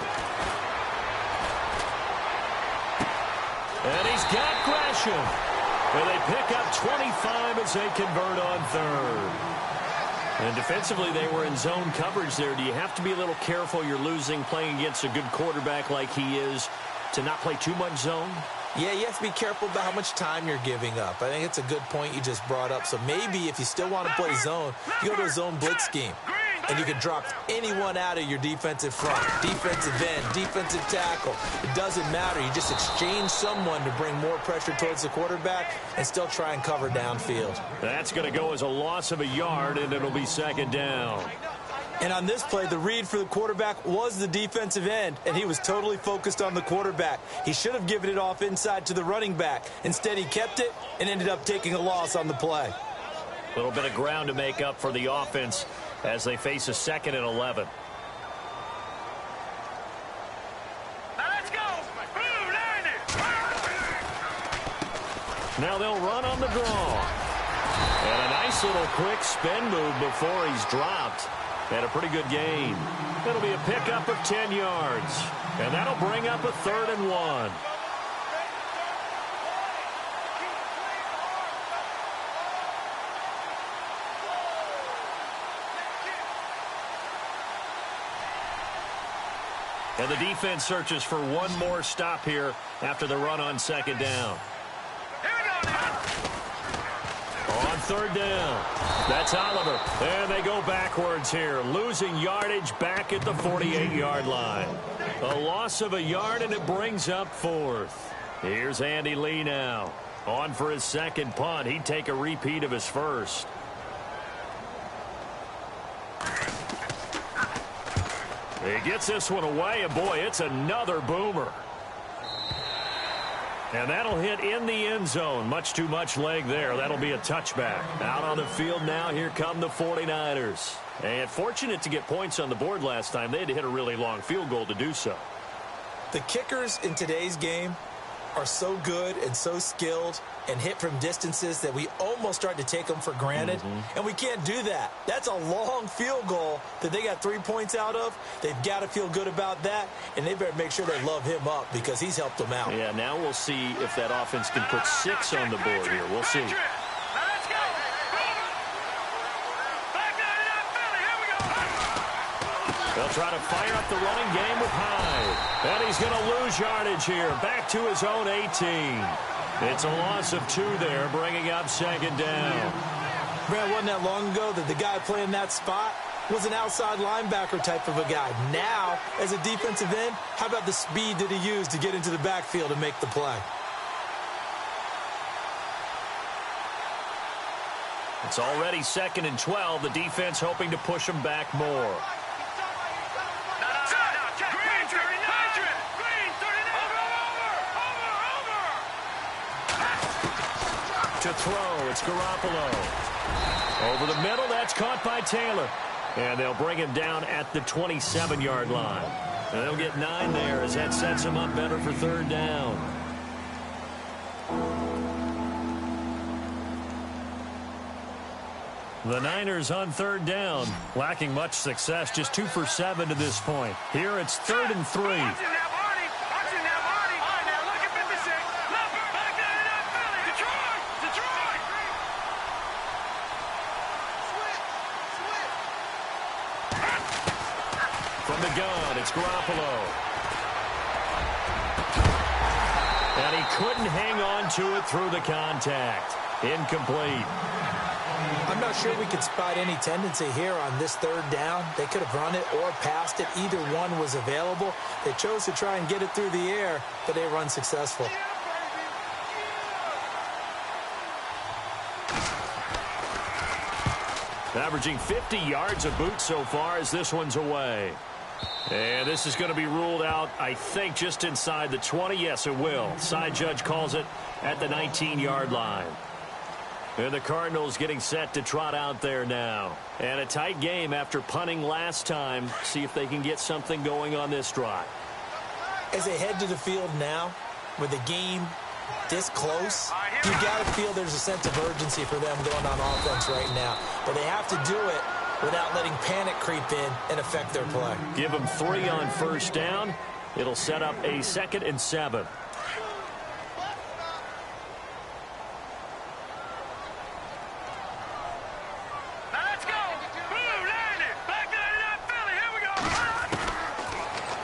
And he's got Gresham. And they pick up 25 as they convert on 3rd. And defensively, they were in zone coverage there. Do you have to be a little careful? You're losing, playing against a good quarterback like he is, to not play too much zone? Yeah, you have to be careful about how much time you're giving up. I think it's a good point you just brought up. So maybe if you still want to play zone, you go to a zone blitz scheme. and you can drop anyone out of your defensive front, defensive end, defensive tackle. It doesn't matter. You just exchange someone to bring more pressure towards the quarterback and still try and cover downfield. That's going to go as a loss of a yard, and it'll be second down. And on this play, the read for the quarterback was the defensive end, and he was totally focused on the quarterback. He should have given it off inside to the running back. Instead, he kept it and ended up taking a loss on the play. A little bit of ground to make up for the offense as they face a 2nd and 11. Let's go. Now they'll run on the draw. And a nice little quick spin move before he's dropped. And a pretty good gain. It'll be a pickup of 10 yards. And that'll bring up a 3rd and 1. And the defense searches for one more stop here after the run on 2nd down. On 3rd down, that's Oliver. And they go backwards here, losing yardage back at the 48-yard line. A loss of a yard, and it brings up 4th. Here's Andy Lee now. On for his 2nd punt. He'd take a repeat of his 1st. He gets this one away, and boy, it's another boomer. And that'll hit in the end zone. Much too much leg there. That'll be a touchback. Out on the field now, here come the 49ers. And fortunate to get points on the board last time. They had to hit a really long field goal to do so. The kickers in today's game are so good and so skilled and hit from distances that we almost start to take them for granted. And we can't do that. That's a long field goal that they got 3 points out of. They've got to feel good about that, and they better make sure they love him up because he's helped them out. Yeah, now we'll see if that offense can put 6 on the board here. We'll see. They'll try to fire up the running game with Hyde. And he's going to lose yardage here. Back to his own 18. It's a loss of 2 there, bringing up 2nd down. Brad, wasn't that long ago that the guy playing that spot was an outside linebacker type of a guy. Now, as a defensive end, how about the speed that he used to get into the backfield and make the play? It's already 2nd and 12. The defense hoping to push him back more. To throw, it's Garoppolo. Over the middle, that's caught by Taylor. And they'll bring him down at the 27-yard line. And they'll get 9 there as that sets him up better for 3rd down. The Niners on 3rd down, lacking much success, just 2 for 7 to this point. Here it's 3rd and 3. From the gun, it's Garoppolo. And he couldn't hang on to it through the contact. Incomplete. I'm not sure we could spot any tendency here on this 3rd down. They could have run it or passed it. Either one was available. They chose to try and get it through the air, but they were unsuccessful. Averaging 50 yards a boot so far as this one's away. And this is going to be ruled out, I think, just inside the 20. Yes, it will. Side judge calls it at the 19-yard line. And the Cardinals getting set to trot out there now. And a tight game after punting last time. See if they can get something going on this drive. As they head to the field now, with the game this close, you got to feel there's a sense of urgency for them going on offense right now. But they have to do it without letting panic creep in and affect their play. Give them 3 on 1st down. It'll set up a 2nd and 7. Let's go. Boom, landed. Back to that Philly. Here we go.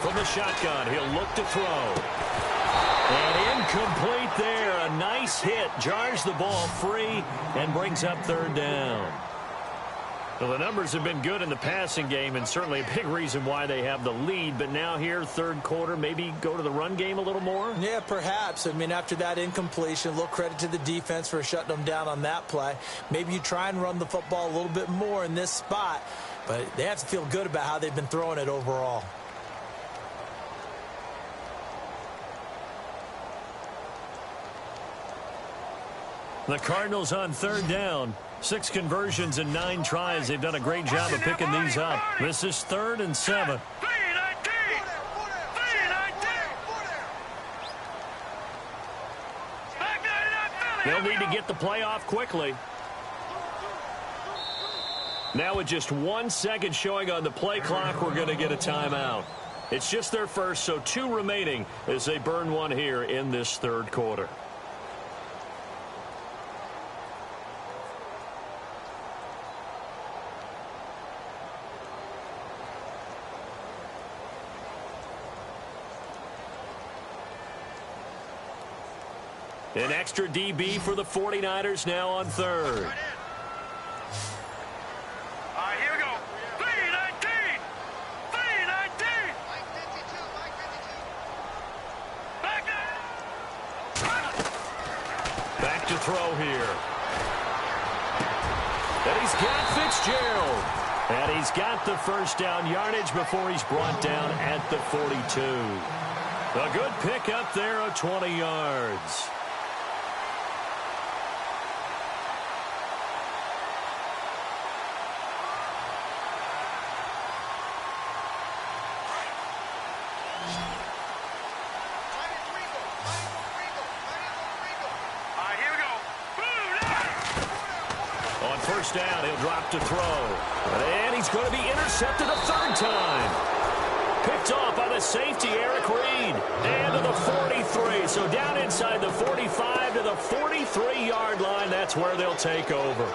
From the shotgun, he'll look to throw. And incomplete there. A nice hit. Jars the ball free and brings up 3rd down. Well, the numbers have been good in the passing game, and certainly a big reason why they have the lead. But now here, third quarter, maybe go to the run game a little more? Yeah, perhaps. I mean, after that incompletion, a little credit to the defense for shutting them down on that play. Maybe you try and run the football a little bit more in this spot, but they have to feel good about how they've been throwing it overall. The Cardinals on third down. 6 conversions and 9 tries. They've done a great job of picking these up. This is 3rd and 7. They'll need to get the play off quickly. Now with just 1 second showing on the play clock, we're going to get a timeout. It's just their first, so 2 remaining as they burn one here in this third quarter. An extra DB for the 49ers now on third. All right, here we go. 3-19. 3-19. Back to throw here. And he's got Fitzgerald. And he's got the first down yardage before he's brought down at the 42. A good pickup there of 20 yards. First down, he'll drop to throw. And he's going to be intercepted a third time. Picked off by the safety, Eric Reed. And to the 43. So down inside the 45 to the 43-yard line. That's where they'll take over.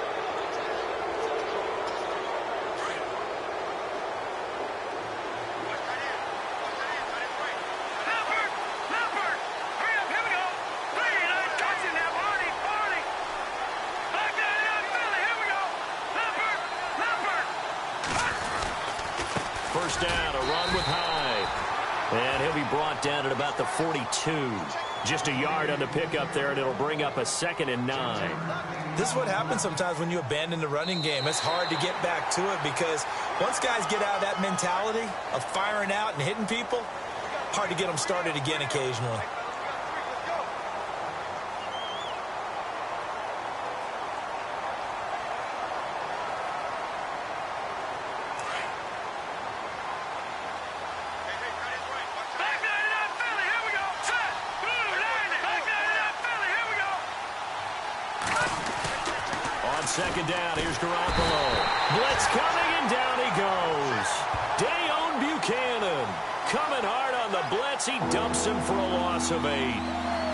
First down, a run with Hyde. And he'll be brought down at about the 42. Just a yard on the pickup there, and it'll bring up a 2nd and 9. This is what happens sometimes when you abandon the running game. It's hard to get back to it because once guys get out of that mentality of firing out and hitting people, hard to get them started again occasionally. Second down, here's Garoppolo. Blitz coming, and down he goes. Dayon Buchanan coming hard on the blitz. He dumps him for a loss of 8.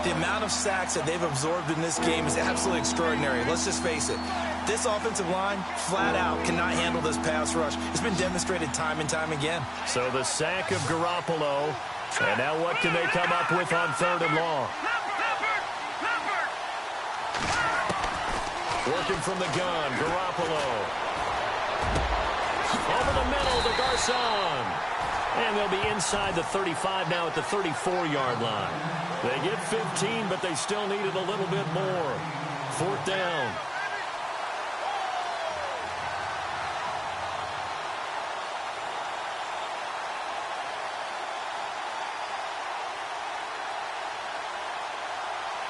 The amount of sacks that they've absorbed in this game is absolutely extraordinary. Let's just face it. This offensive line, flat out, cannot handle this pass rush. It's been demonstrated time and time again. So the sack of Garoppolo. And now what can they come up with on 3rd and long? Working from the gun, Garoppolo. Over the middle to Garcon. And they'll be inside the 35 now at the 34-yard line. They get 15, but they still needed a little bit more. 4th down.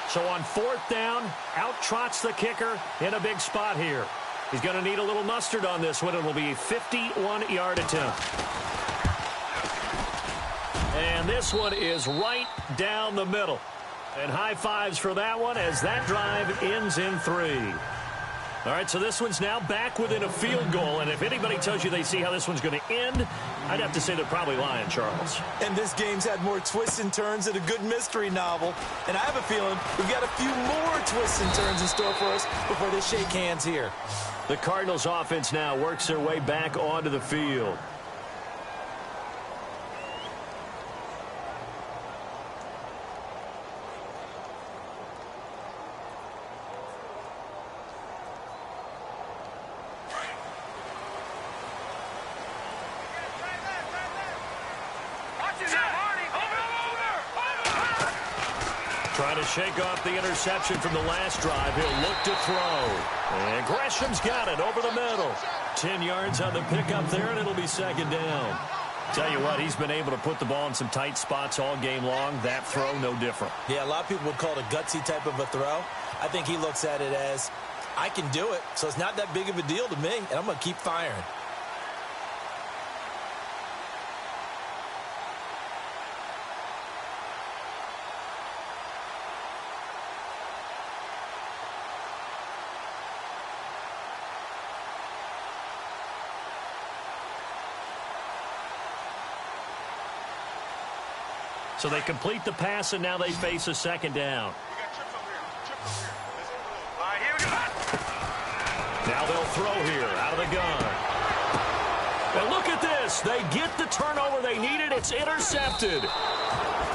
So on 4th down, out trots the kicker in a big spot here. He's going to need a little mustard on this one. It will be a 51-yard attempt. And this one is right down the middle. And high fives for that one as that drive ends in 3. All right, so this one's now back within a field goal. And if anybody tells you they see how this one's going to end, I'd have to say they're probably lying, Charles. And this game's had more twists and turns than a good mystery novel. And I have a feeling we've got a few more twists and turns in store for us before they shake hands here. The Cardinals offense now works their way back onto the field. Trying to shake off the interception from the last drive. He'll look to throw. And Gresham's got it over the middle. 10 yards on the pickup there, and it'll be second down. Tell you what, he's been able to put the ball in some tight spots all game long. That throw, no different. Yeah, a lot of people would call it a gutsy type of a throw. I think he looks at it as, I can do it, so it's not that big of a deal to me, and I'm going to keep firing. So they complete the pass, and now they face a second down. Now they'll throw here out of the gun. And look at this. They get the turnover they needed. It's intercepted.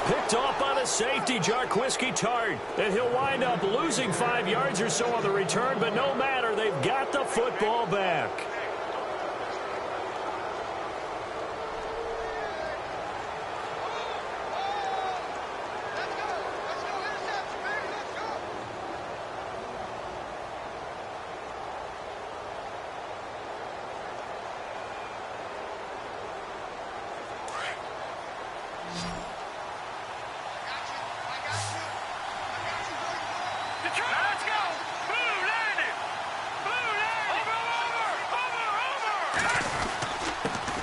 Picked off by the safety, Jarquiski Tart. And he'll wind up losing 5 yards or so on the return, but no matter. They've got the football back.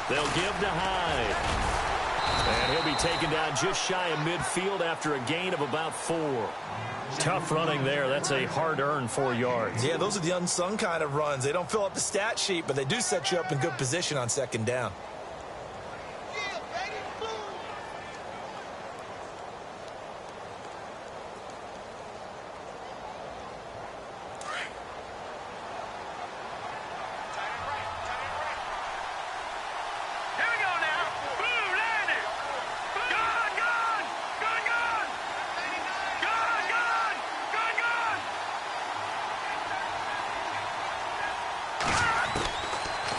They'll give to Hyde. And he'll be taken down just shy of midfield after a gain of about 4. Tough running there. That's a hard-earned 4 yards. Yeah, those are the unsung kind of runs. They don't fill up the stat sheet, but they do set you up in good position on second down.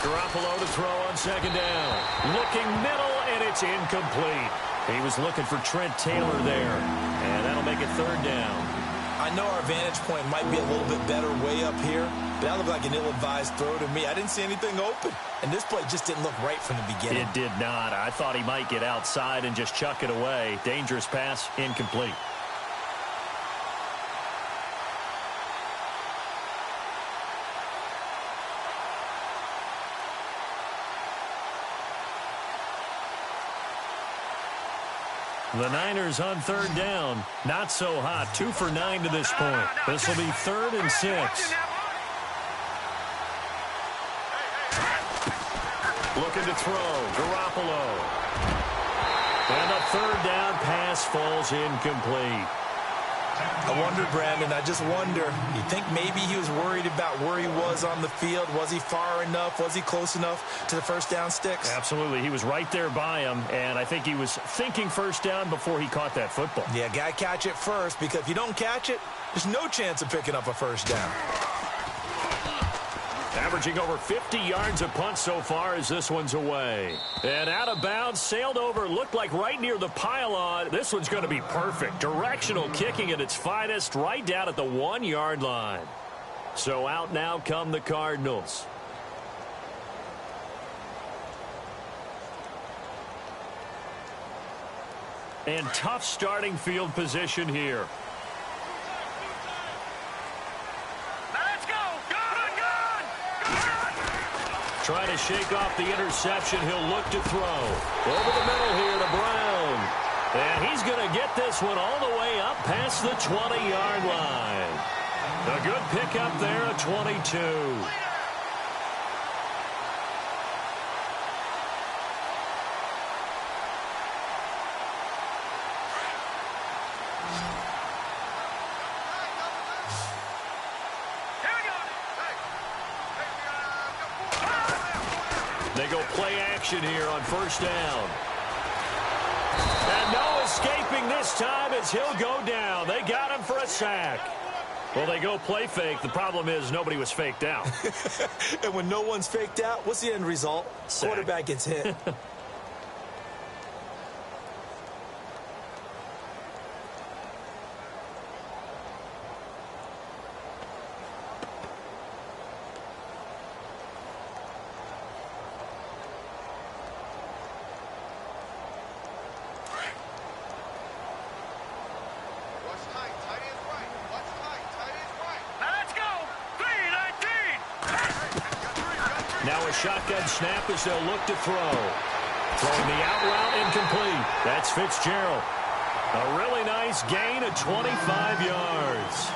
Garoppolo to throw on second down. Looking middle, and it's incomplete. He was looking for Trent Taylor there, and that'll make it third down. I know our vantage point might be a little bit better way up here, but that looked like an ill-advised throw to me. I didn't see anything open, and this play just didn't look right from the beginning. It did not. I thought he might get outside and just chuck it away. Dangerous pass, incomplete. The Niners on third down. Not so hot. 2 for 9 to this point. This will be 3rd and 6. Looking to throw. Garoppolo. And a third down pass falls incomplete. I wonder, Brandon, I just wonder, you think maybe he was worried about where he was on the field? Was he far enough? Was he close enough to the first down sticks? Absolutely. He was right there by him, and I think he was thinking first down before he caught that football. Yeah, got to catch it first, because if you don't catch it, there's no chance of picking up a first down. Averaging over 50 yards a punt so far as this one's away. And out of bounds, sailed over, looked like right near the pylon. This one's going to be perfect. Directional kicking at its finest, right down at the 1-yard line. So out now come the Cardinals. And tough starting field position here. Trying to shake off the interception. He'll look to throw. Over the middle here to Brown. And he's going to get this one all the way up past the 20-yard line. A good pickup there at 22. They go play action here on first down. And no escaping this time as he'll go down. They got him for a sack. Well, they go play fake. The problem is nobody was faked out. And when no one's faked out, what's the end result? Sack. Quarterback gets hit. shotgun snap as they'll look to throw. Throwing the out route incomplete. That's Fitzgerald. A really nice gain of 25 yards.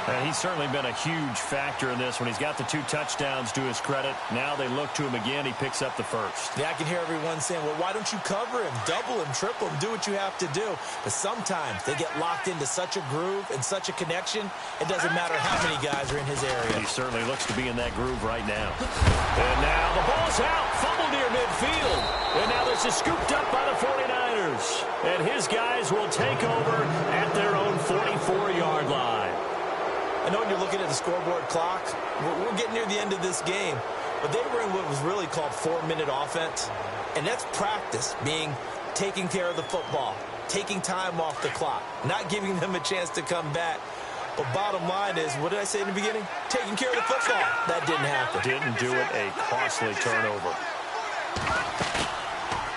And he's certainly been a huge factor in this when he's got the 2 touchdowns to his credit. Now they look to him again. He picks up the first. Yeah, I can hear everyone saying, well, why don't you cover him, double him, triple him, do what you have to do. But sometimes they get locked into such a groove and such a connection, it doesn't matter how many guys are in his area. He certainly looks to be in that groove right now. And now the ball's out, fumbled near midfield. And now this is scooped up by the 49ers. And his guys will take over at their own 44-yard line. I know when you're looking at the scoreboard clock, we're getting near the end of this game, but they were in what was really called 4-minute offense, and that's practice, meaning taking care of the football, taking time off the clock, not giving them a chance to come back. But bottom line is, what did I say in the beginning? Taking care of the football. That didn't happen. Didn't do it, a costly turnover.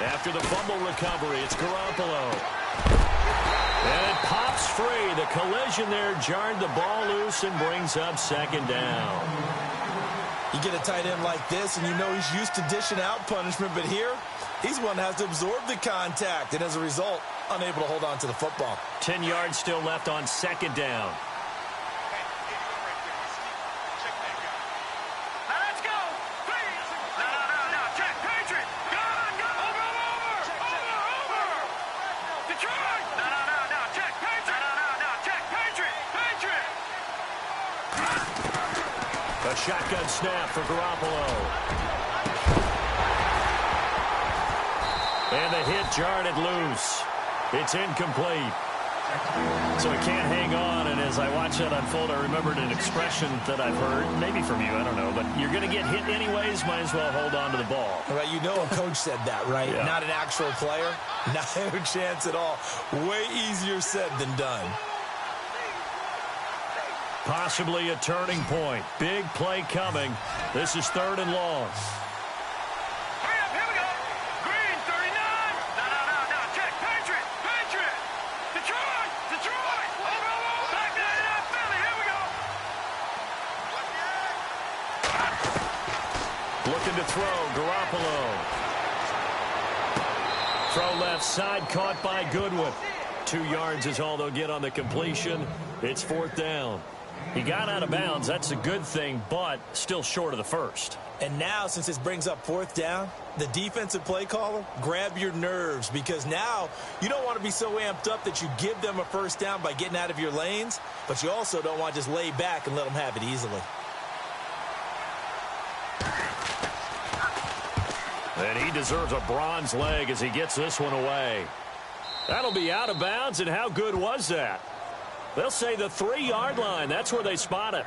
After the fumble recovery, it's Garoppolo. And it pops free. The collision there jarred the ball loose and brings up second down. You get a tight end like this, and you know he's used to dishing out punishment, but here, he's one that has to absorb the contact, and as a result, unable to hold on to the football. 10 yards still left on second down. A shotgun snap for Garoppolo. And the hit jarred it loose. It's incomplete. So he can't hang on, and as I watch that unfold, I remembered an expression that I've heard, maybe from you, I don't know, but you're going to get hit anyways, might as well hold on to the ball. Right, you know a coach said that, right? Yeah. Not an actual player. Not a chance at all. Way easier said than done. Possibly a turning point. Big play coming. This is 3rd and long. Hurry up, here we go. Green, 39. No. Check. Patriot. Detroit. Over. Back there, Philly. Here we go. Looking to throw. Garoppolo. Throw left side, caught by Goodwin. 2 yards is all they'll get on the completion. It's 4th down. He got out of bounds. That's a good thing, but still short of the first. And now, since this brings up 4th down, the defensive play caller, grab your nerves, because now you don't want to be so amped up that you give them a first down by getting out of your lanes, but you also don't want to just lay back and let them have it easily. And he deserves a bronze leg as he gets this one away. That'll be out of bounds, and how good was that? They'll say the 3-yard line. That's where they spot it.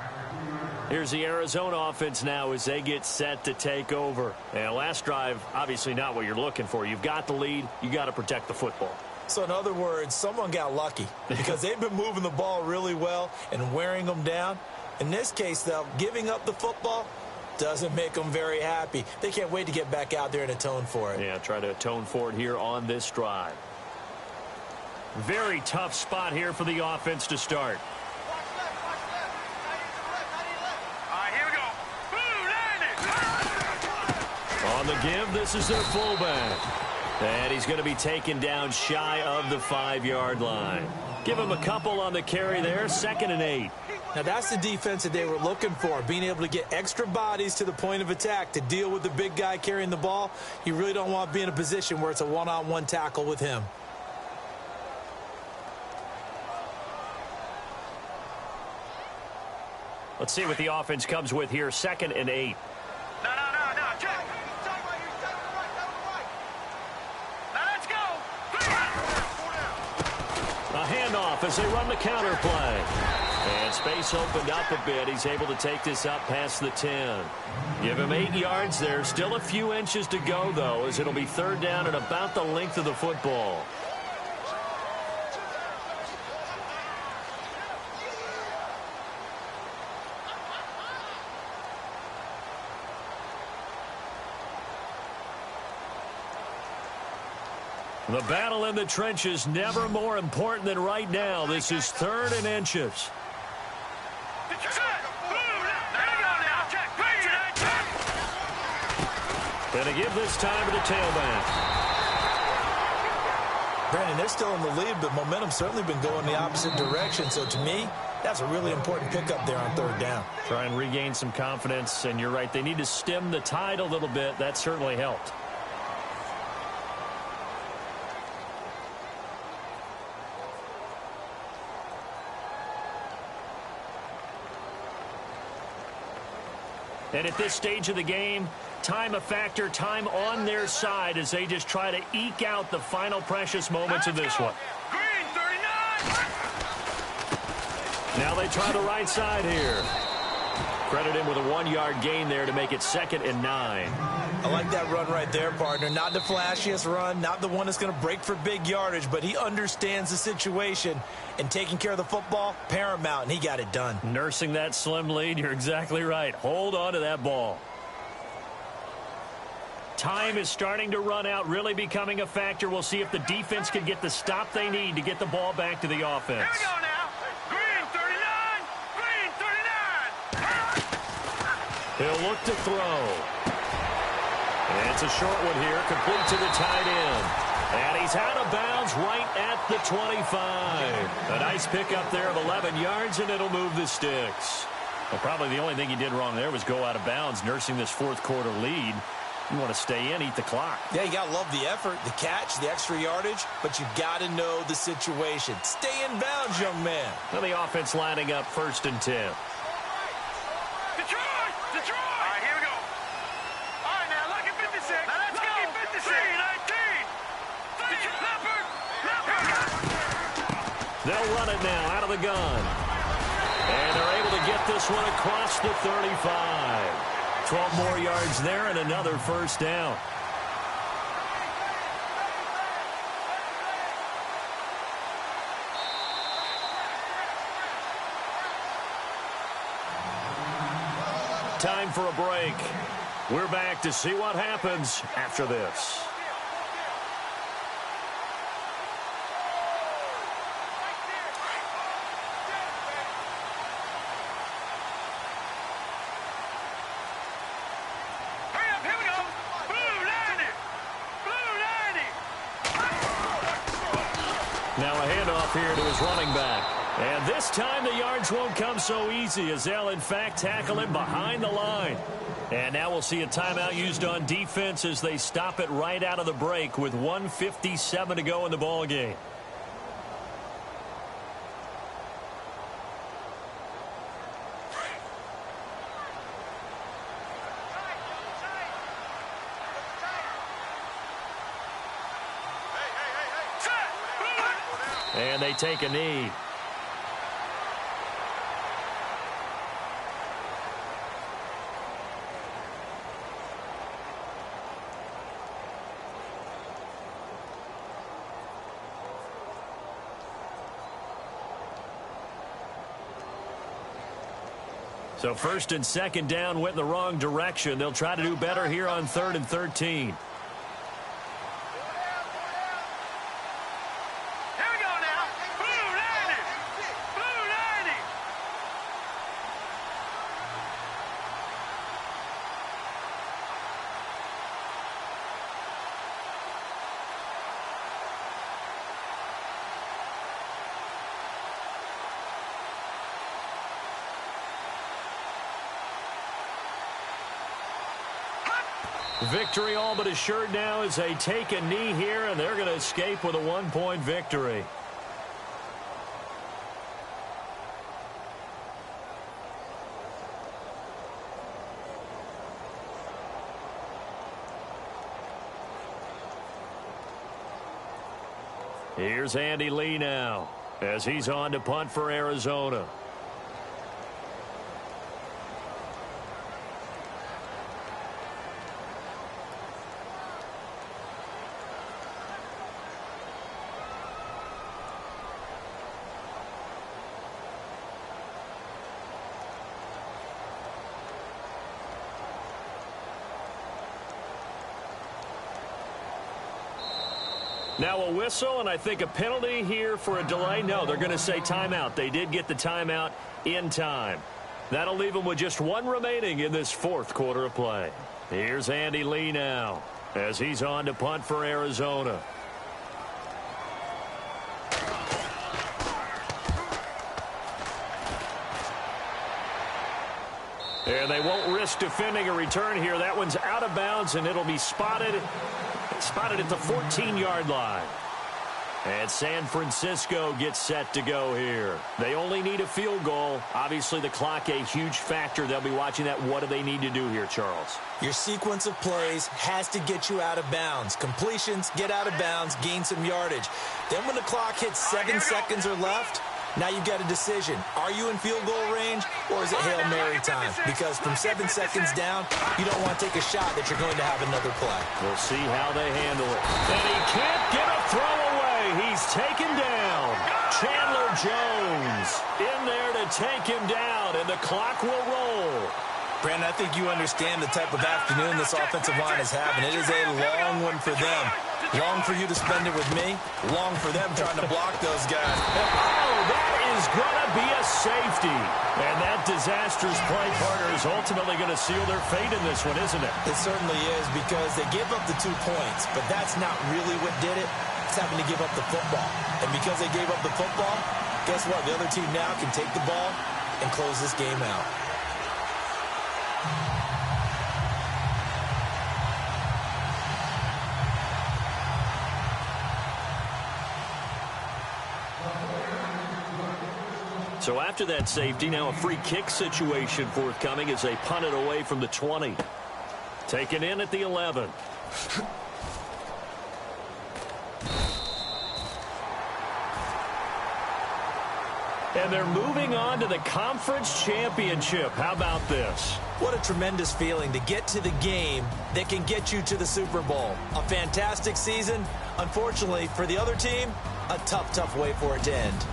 Here's the Arizona offense now as they get set to take over. And last drive, obviously not what you're looking for. You've got the lead. You got to protect the football. So in other words, someone got lucky because they've been moving the ball really well and wearing them down. In this case, though, giving up the football doesn't make them very happy. They can't wait to get back out there and atone for it. Yeah, try to atone for it here on this drive. Very tough spot here for the offense to start. All right, here we go. Boom, landed. On the give, this is their fullback. And he's going to be taken down shy of the 5-yard line. Give him a couple on the carry there, 2nd and 8. Now, that's the defense that they were looking for, being able to get extra bodies to the point of attack to deal with the big guy carrying the ball. You really don't want to be in a position where it's a one-on-one tackle with him. Let's see what the offense comes with here, 2nd and 8. No, check. Now let's go. A handoff as they run the counter play. And space opened up a bit. He's able to take this up past the 10. Give him 8 yards there. Still a few inches to go, though, as it'll be 3rd down and about the length of the football. The battle in the trenches never more important than right now. This is 3rd and inches. Going to give this time to the tailback. Brandon, they're still in the lead, but momentum's certainly been going the opposite direction. So to me, that's a really important pickup there on third down. Try and regain some confidence, and you're right. They need to stem the tide a little bit. That certainly helped. And at this stage of the game, time a factor, time on their side as they just try to eke out the final precious moments of this one. Green, 39. Now they try the right side here. Credit him with a 1-yard gain there to make it 2nd and 9. I like that run right there, partner. Not the flashiest run, not the one that's going to break for big yardage, but he understands the situation, and taking care of the football, paramount, and he got it done. Nursing that slim lead, you're exactly right. Hold on to that ball. Time is starting to run out, really becoming a factor. We'll see if the defense can get the stop they need to get the ball back to the offense. Here we go now. Green, 39. Green, 39. He'll look to throw. And it's a short one here, complete to the tight end. And he's out of bounds right at the 25. A nice pickup there of 11 yards, and it'll move the sticks. Well, probably the only thing he did wrong there was go out of bounds, nursing this fourth quarter lead. You want to stay in, eat the clock. Yeah, you got to love the effort, the catch, the extra yardage, but you got to know the situation. Stay in bounds, young man. Now the offense lining up 1st and 10. Detroit! Detroit! All right, here we go. All right, now, lucky 56. Now, let's go. 56. 319. Leopard! Leopard! They'll run it now out of the gun. And they're able to get this one across the 35. 12 more yards there and another first down. Time for a break. We're back to see what happens after this. Now a handoff here to his running back. And this time the yards won't come so easy as they'll, in fact, tackle him behind the line. And now we'll see a timeout used on defense as they stop it right out of the break with 1:57 to go in the ballgame. And they take a knee. So 1st and 2nd down went in the wrong direction. They'll try to do better here on 3rd and 13. Victory all but assured now as they take a knee here, and they're going to escape with a 1-point victory. Here's Andy Lee now as he's on to punt for Arizona. Now a whistle, and I think a penalty here for a delay. No, they're going to say timeout. They did get the timeout in time. That'll leave them with just one remaining in this fourth quarter of play. Here's Andy Lee now as he's on to punt for Arizona. And they won't risk defending a return here. That one's out of bounds, and it'll be spotted at the 14-yard line. And San Francisco gets set to go here. They only need a field goal. Obviously, the clock a huge factor. They'll be watching that. What do they need to do here, Charles? Your sequence of plays has to get you out of bounds. Completions, get out of bounds, gain some yardage. Then when the clock hits 7 seconds or left, now you've got a decision. Are you in field goal range, or is it Hail Mary time? Because from 7 seconds down, you don't want to take a shot that you're going to have another play. We'll see how they handle it. And he can't get a throw away. He's taken down. Chandler Jones in there to take him down, and the clock will roll. Brandon, I think you understand the type of afternoon this offensive line is having. It is a long one for them. Long for you to spend it with me. Long for them trying to block those guys. Oh, that is going to be a safety. And that disastrous play partner is ultimately going to seal their fate in this one, isn't it? It certainly is, because they gave up the 2 points, but that's not really what did it. It's having to give up the football. And because they gave up the football, guess what? The other team now can take the ball and close this game out. So after that safety, now a free kick situation forthcoming as they punt it away from the 20. Taken in at the 11. And they're moving on to the conference championship. How about this? What a tremendous feeling to get to the game that can get you to the Super Bowl. A fantastic season. Unfortunately, for the other team, a tough, tough way for it to end.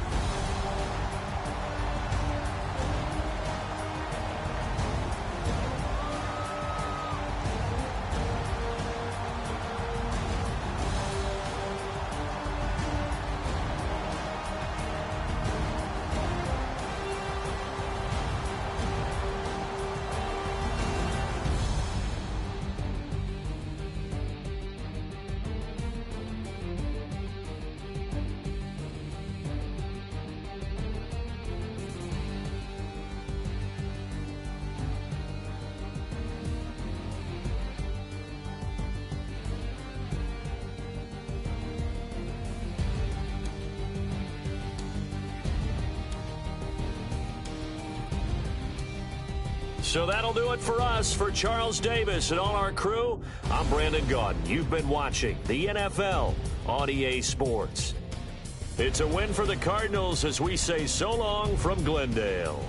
So that'll do it for us. For Charles Davis and all our crew, I'm Brandon Gaudin. You've been watching the NFL on EA Sports. It's a win for the Cardinals as we say so long from Glendale.